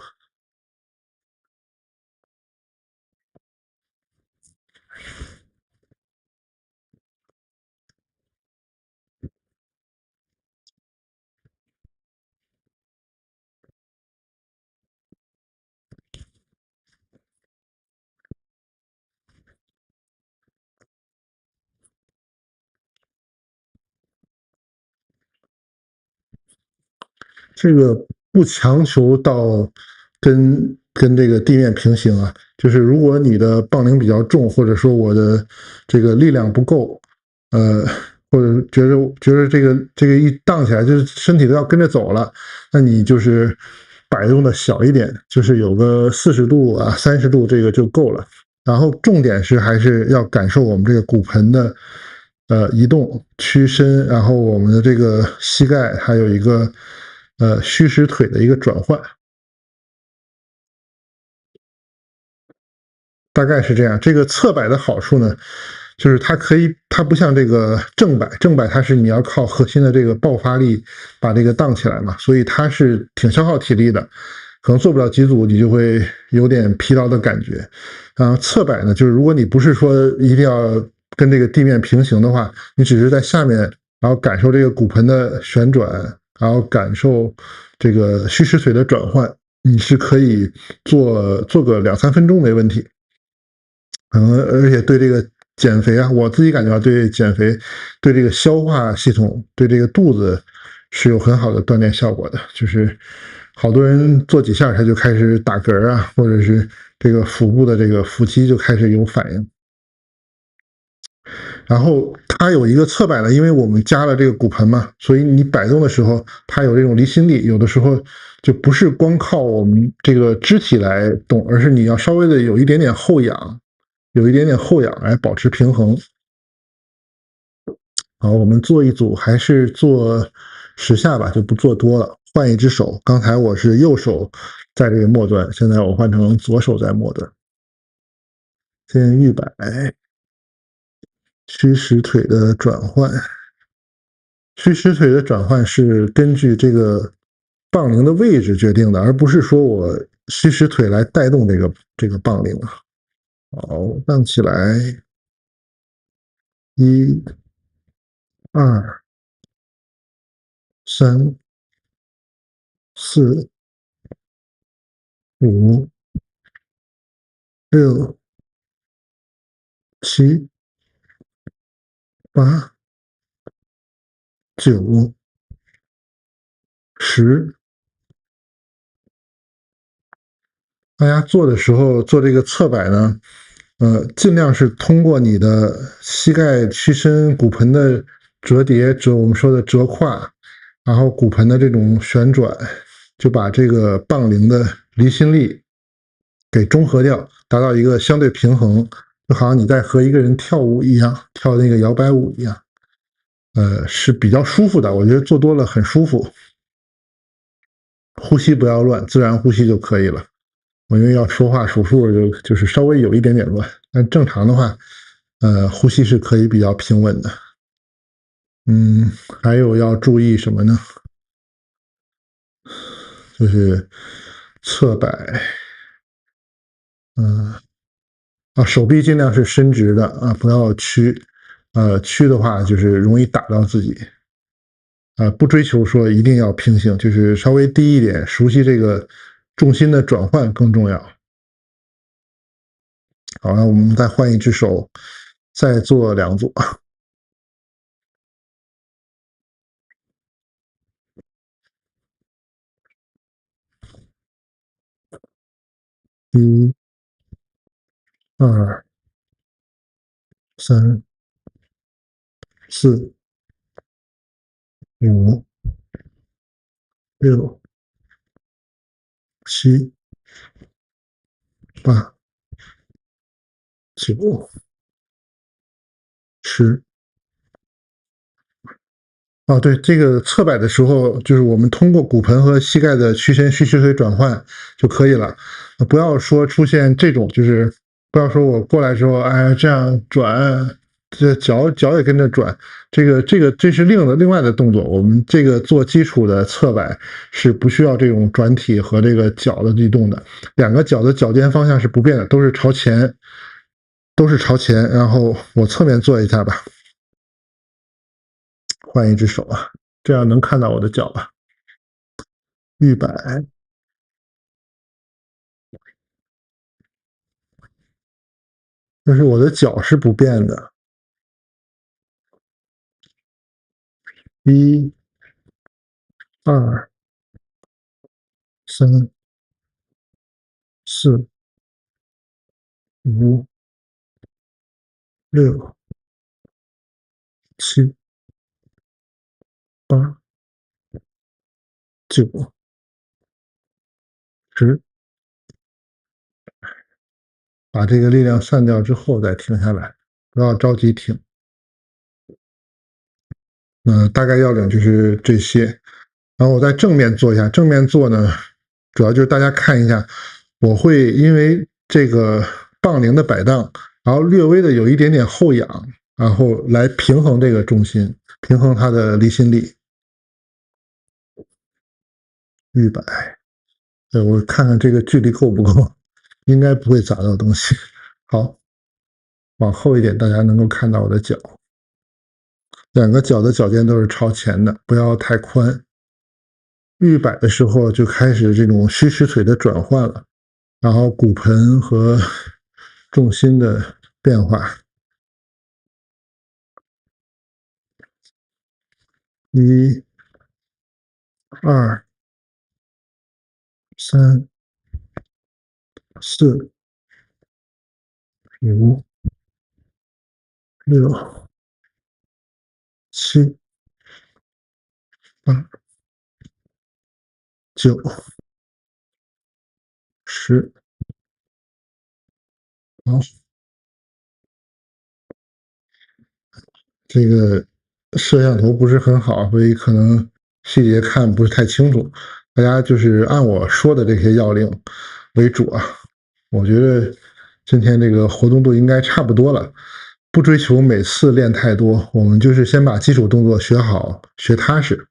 这个不强求到跟这个地面平行啊，就是如果你的杠铃比较重，或者说我的这个力量不够，呃，或者觉得这个一荡起来，就是身体都要跟着走了，那你就是摆动的小一点，就是有个40度啊、30度这个就够了。然后重点是还是要感受我们这个骨盆的移动、屈伸，然后我们的这个膝盖还有一个虚实腿的一个转换，大概是这样。这个侧摆的好处呢，就是它不像这个正摆它是你要靠核心的这个爆发力把这个荡起来嘛，所以它是挺消耗体力的，可能做不了几组你就会有点疲劳的感觉。侧摆呢，就是如果你不是说一定要跟这个地面平行的话，你只是在下面，然后感受这个骨盆的旋转，然后感受这个虚实腿的转换，你是可以做个2-3分钟没问题。而且对这个减肥啊，我自己感觉对减肥、对这个消化系统、对这个肚子是有很好的锻炼效果的。就是好多人做几下他就开始打嗝啊，或者是这个腹部的这个腹肌就开始有反应。然后它有一个侧摆呢，因为我们加了这个骨盆嘛，所以你摆动的时候它有这种离心力，有的时候就不是光靠我们这个肢体来动，而是你要稍微的有一点点后仰。来保持平衡。好，我们做一组，还是做10下吧，就不做多了。换一只手，刚才我是右手在这个末端，现在我换成左手在末端。先预摆，虚实腿的转换。虚实腿的转换是根据这个杠铃的位置决定的，而不是说我虚实腿来带动这个杠铃。好，荡起来，1、2、3、4、5、6、7、8、9、10。大家做的时候做这个侧摆呢，尽量是通过你的膝盖屈伸、骨盆的折叠，我们说的折胯，然后骨盆的这种旋转，就把这个杠铃的离心力给中和掉，达到一个相对平衡，就好像你在和一个人跳舞一样，跳那个摇摆舞一样，是比较舒服的。我觉得做多了很舒服，呼吸不要乱，自然呼吸就可以了。我因为要说话数数，就是稍微有一点点乱，但正常的话，呼吸是可以比较平稳的。还有要注意什么呢？就是侧摆，手臂尽量是伸直的啊，不要屈，屈的话就是容易打到自己。不追求说一定要平行，就是稍微低一点，熟悉这个重心的转换更重要。好，那我们再换一只手，再做2组。1、2、3、4、5、6、7、8、9、10。对，这个侧摆的时候，就是我们通过骨盆和膝盖的屈伸、虚实腿转换就可以了，不要说出现这种就是不要说我过来之后，哎，这样转，这脚也跟着转，这是另外的动作。我们这个做基础的侧摆是不需要这种转体和这个脚的律动的，两个脚的脚尖方向是不变的，都是朝前，都是朝前。然后我侧面做一下吧，换一只手啊，这样能看到我的脚吧？预摆。就是我的脚是不变的，1、2、3、4、5、6、7、8、9、10，把这个力量散掉之后再停下来，不要着急停。大概要领就是这些。然后我在正面做一下，正面做呢，主要就是大家看一下，我会因为这个杠铃的摆荡，然后略微的有一点点后仰，然后来平衡这个重心，平衡它的离心力。预摆，我看看这个距离够不够，应该不会砸到东西。好，往后一点，大家能够看到我的脚，两个脚的脚尖都是朝前的，不要太宽。预摆的时候就开始这种虚实腿的转换了，然后骨盆和重心的变化。1、2、3、4、5、6、7、8、9、10。好，这个摄像头不是很好，所以可能细节看不是太清楚。大家就是按我说的这些要领为主啊。我觉得今天这个活动度应该差不多了，不追求每次练太多，我们就是先把基础动作学好，学踏实。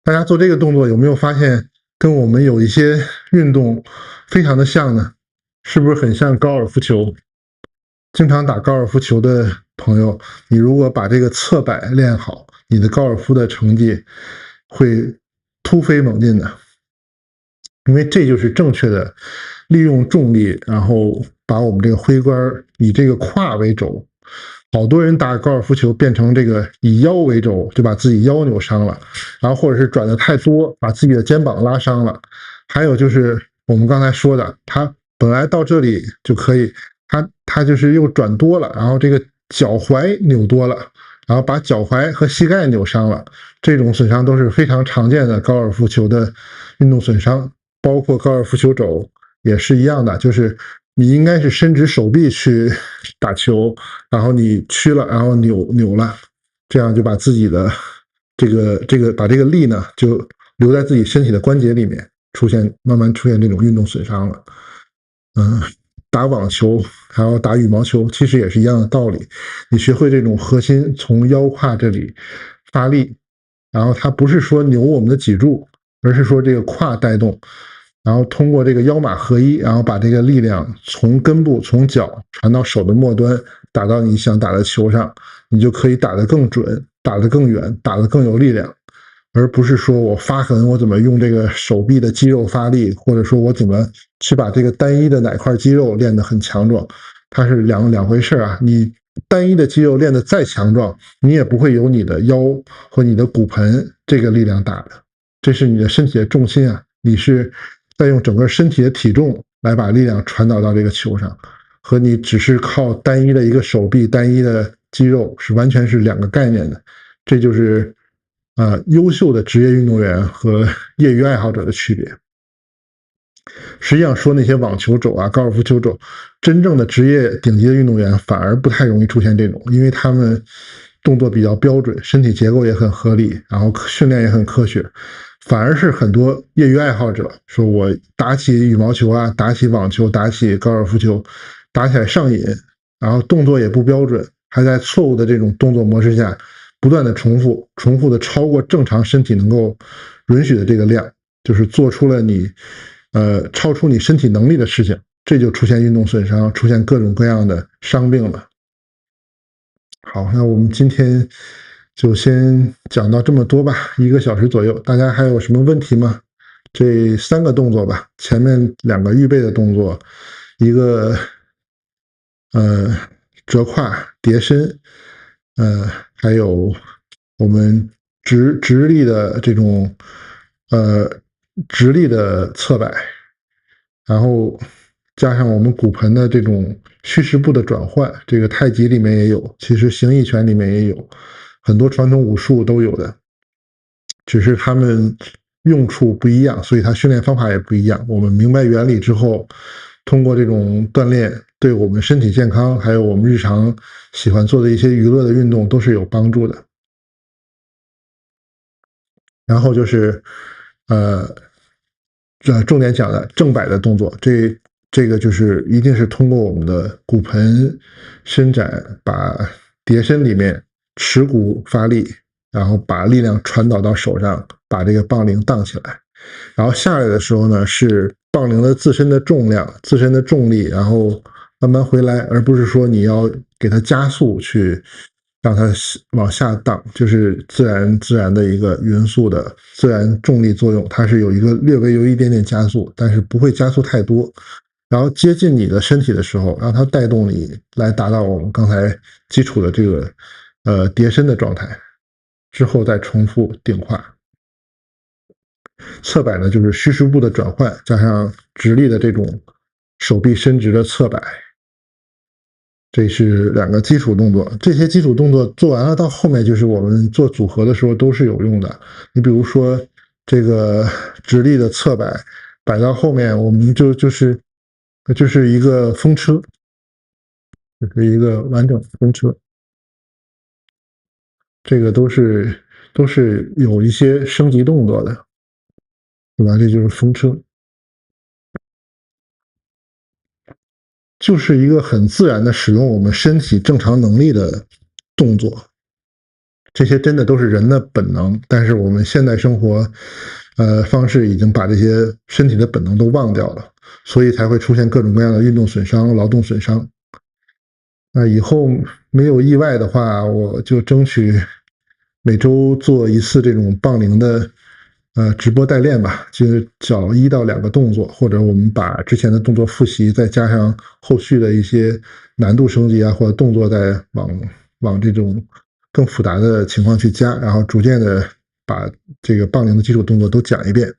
大家做这个动作有没有发现跟我们有一些运动非常的像呢？是不是很像高尔夫球？经常打高尔夫球的朋友，你如果把这个侧摆练好，你的高尔夫的成绩会突飞猛进的。因为这就是正确的利用重力，然后把我们这个挥杆以这个胯为轴。好多人打高尔夫球变成这个以腰为轴，就把自己腰扭伤了，然后或者是转的太多，把自己的肩膀拉伤了。还有就是我们刚才说的，他本来到这里就可以，他就是又转多了，然后这个脚踝扭多了，然后把脚踝和膝盖扭伤了。这种损伤都是非常常见的高尔夫球的运动损伤，包括高尔夫球肘也是一样的，就是你应该是伸直手臂去打球，然后你屈了，然后扭了，这样就把自己的把这个力呢就留在自己身体的关节里面，慢慢出现这种运动损伤了。打网球还有打羽毛球其实也是一样的道理，你学会这种核心从腰胯这里发力，然后它不是说扭我们的脊柱，而是说这个胯带动，然后通过这个腰马合一，然后把这个力量从根部从脚传到手的末端，打到你想打的球上，你就可以打得更准，打得更远，打得更有力量。而不是说我发狠，我怎么用这个手臂的肌肉发力，或者说我怎么去把这个单一的哪块肌肉练得很强壮，它是两回事啊。你单一的肌肉练得再强壮，你也不会有你的腰和你的骨盆这个力量大的，这是你的身体的重心啊，你是在用整个身体的体重来把力量传导到这个球上，和你只是靠单一的一个手臂、单一的肌肉是完全是两个概念的。这就是优秀的职业运动员和业余爱好者的区别。实际上说那些网球肘啊、高尔夫球肘，真正的职业顶级的运动员反而不太容易出现这种，因为他们动作比较标准，身体结构也很合理，然后训练也很科学。反而是很多业余爱好者说，我打起羽毛球啊，打起网球，打起高尔夫球，打起来上瘾，然后动作也不标准，还在错误的这种动作模式下不断的重复的超过正常身体能够允许的这个量，就是做出了你超出你身体能力的事情，这就出现运动损伤，出现各种各样的伤病了。好，那我们今天就先讲到这么多吧，1个小时左右，大家还有什么问题吗？这3个动作吧，前面2个预备的动作，一个折胯叠身，还有我们直立的这种直立的侧摆，然后加上我们骨盆的这种虚实部的转换，这个太极里面也有，其实形意拳里面也有，很多传统武术都有的，只是他们用处不一样，所以它训练方法也不一样。我们明白原理之后，通过这种锻炼，对我们身体健康，还有我们日常喜欢做的一些娱乐的运动都是有帮助的。然后就是重点讲的正摆的动作，这个就是一定是通过我们的骨盆伸展，把叠身里面持骨发力，然后把力量传导到手上，把这个杠铃荡起来。然后下来的时候呢，是杠铃的自身的重量、自身的重力，然后慢慢回来，而不是说你要给它加速去让它往下荡，就是自然的一个匀速的自然重力作用，它是有略微有一点点加速，但是不会加速太多。然后接近你的身体的时候，让它带动你来达到我们刚才基础的这个叠身的状态，之后再重复顶胯。侧摆呢，就是虚实部的转换，加上直立的这种手臂伸直的侧摆。这是2个基础动作，这些基础动作做完了，到后面就是我们做组合的时候都是有用的。你比如说这个直立的侧摆，摆到后面我们就是一个风车，就是一个完整的风车。这个都是有一些升级动作的，对吧？这就是风车。就是一个很自然的使用我们身体正常能力的动作，这些真的都是人的本能，但是我们现代生活方式已经把这些身体的本能都忘掉了，所以才会出现各种各样的运动损伤、劳动损伤。那以后没有意外的话，我就争取每周做1次这种杠铃的直播代练吧，就是找1到2个动作，或者我们把之前的动作复习，再加上后续的一些难度升级啊，或者动作再往这种更复杂的情况去加，然后逐渐的把这个杠铃的基础动作都讲一遍。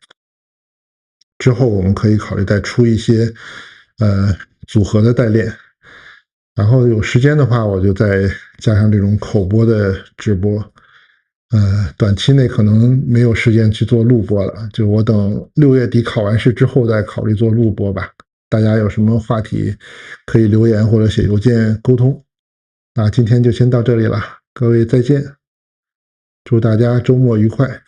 之后我们可以考虑再出一些组合的代练，然后有时间的话，我就再加上这种口播的直播。短期内可能没有时间去做录播了，就我等6月底考完试之后再考虑做录播吧。大家有什么话题可以留言或者写邮件沟通。那今天就先到这里了，各位再见，祝大家周末愉快。